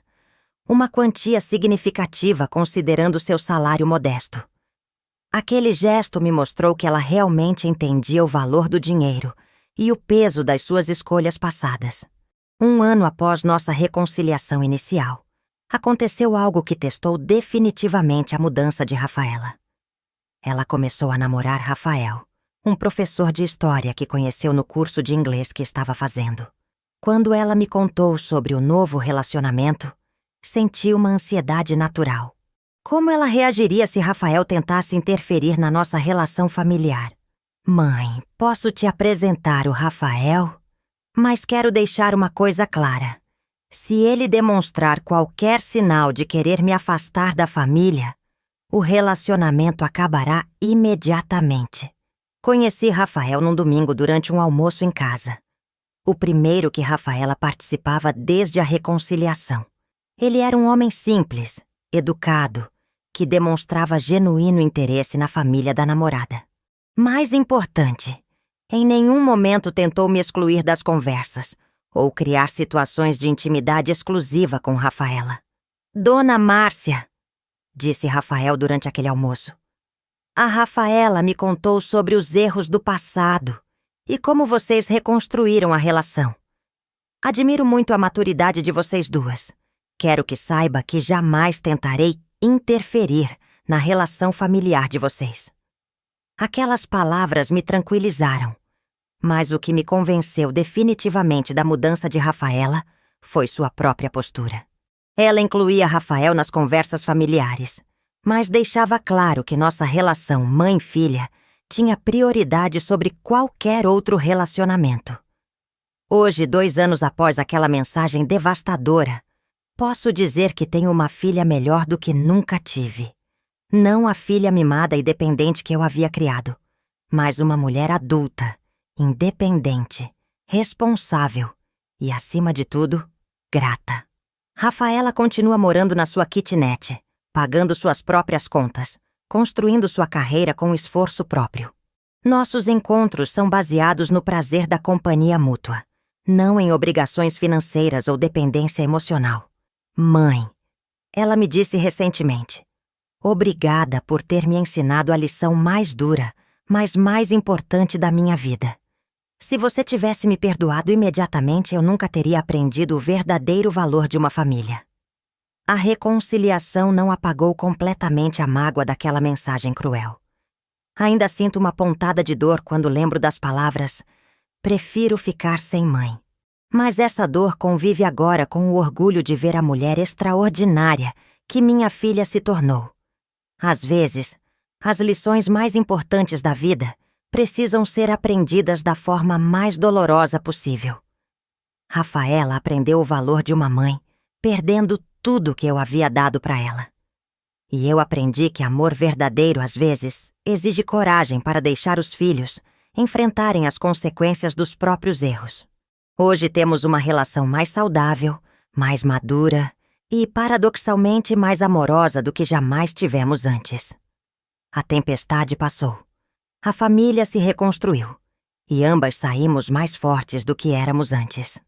S1: Uma quantia significativa considerando seu salário modesto. Aquele gesto me mostrou que ela realmente entendia o valor do dinheiro e o peso das suas escolhas passadas. 1 ano após nossa reconciliação inicial, aconteceu algo que testou definitivamente a mudança de Rafaela. Ela começou a namorar Rafael, um professor de história que conheceu no curso de inglês que estava fazendo. Quando ela me contou sobre o novo relacionamento, senti uma ansiedade natural. Como ela reagiria se Rafael tentasse interferir na nossa relação familiar? Mãe, posso te apresentar o Rafael? Mas quero deixar uma coisa clara. Se ele demonstrar qualquer sinal de querer me afastar da família, o relacionamento acabará imediatamente. Conheci Rafael num domingo durante um almoço em casa. O primeiro que Rafaela participava desde a reconciliação. Ele era um homem simples, educado, que demonstrava genuíno interesse na família da namorada. Mais importante, em nenhum momento tentou me excluir das conversas ou criar situações de intimidade exclusiva com Rafaela. Dona Márcia, disse Rafael durante aquele almoço. A Rafaela me contou sobre os erros do passado e como vocês reconstruíram a relação. Admiro muito a maturidade de vocês duas. Quero que saiba que jamais tentarei interferir na relação familiar de vocês. Aquelas palavras me tranquilizaram, mas o que me convenceu definitivamente da mudança de Rafaela foi sua própria postura. Ela incluía Rafael nas conversas familiares, mas deixava claro que nossa relação mãe-filha tinha prioridade sobre qualquer outro relacionamento. Hoje, 2 anos após aquela mensagem devastadora, posso dizer que tenho uma filha melhor do que nunca tive. Não a filha mimada e dependente que eu havia criado, mas uma mulher adulta, independente, responsável e, acima de tudo, grata. Rafaela continua morando na sua kitnet, pagando suas próprias contas, construindo sua carreira com esforço próprio. Nossos encontros são baseados no prazer da companhia mútua, não em obrigações financeiras ou dependência emocional. Mãe, ela me disse recentemente, obrigada por ter me ensinado a lição mais dura, mas mais importante da minha vida. Se você tivesse me perdoado imediatamente, eu nunca teria aprendido o verdadeiro valor de uma família. A reconciliação não apagou completamente a mágoa daquela mensagem cruel. Ainda sinto uma pontada de dor quando lembro das palavras: prefiro ficar sem mãe. Mas essa dor convive agora com o orgulho de ver a mulher extraordinária que minha filha se tornou. Às vezes, as lições mais importantes da vida precisam ser aprendidas da forma mais dolorosa possível. Rafaela aprendeu o valor de uma mãe, perdendo tudo que eu havia dado para ela. E eu aprendi que amor verdadeiro, às vezes, exige coragem para deixar os filhos enfrentarem as consequências dos próprios erros. Hoje temos uma relação mais saudável, mais madura e, paradoxalmente, mais amorosa do que jamais tivemos antes. A tempestade passou. A família se reconstruiu. E ambas saímos mais fortes do que éramos antes.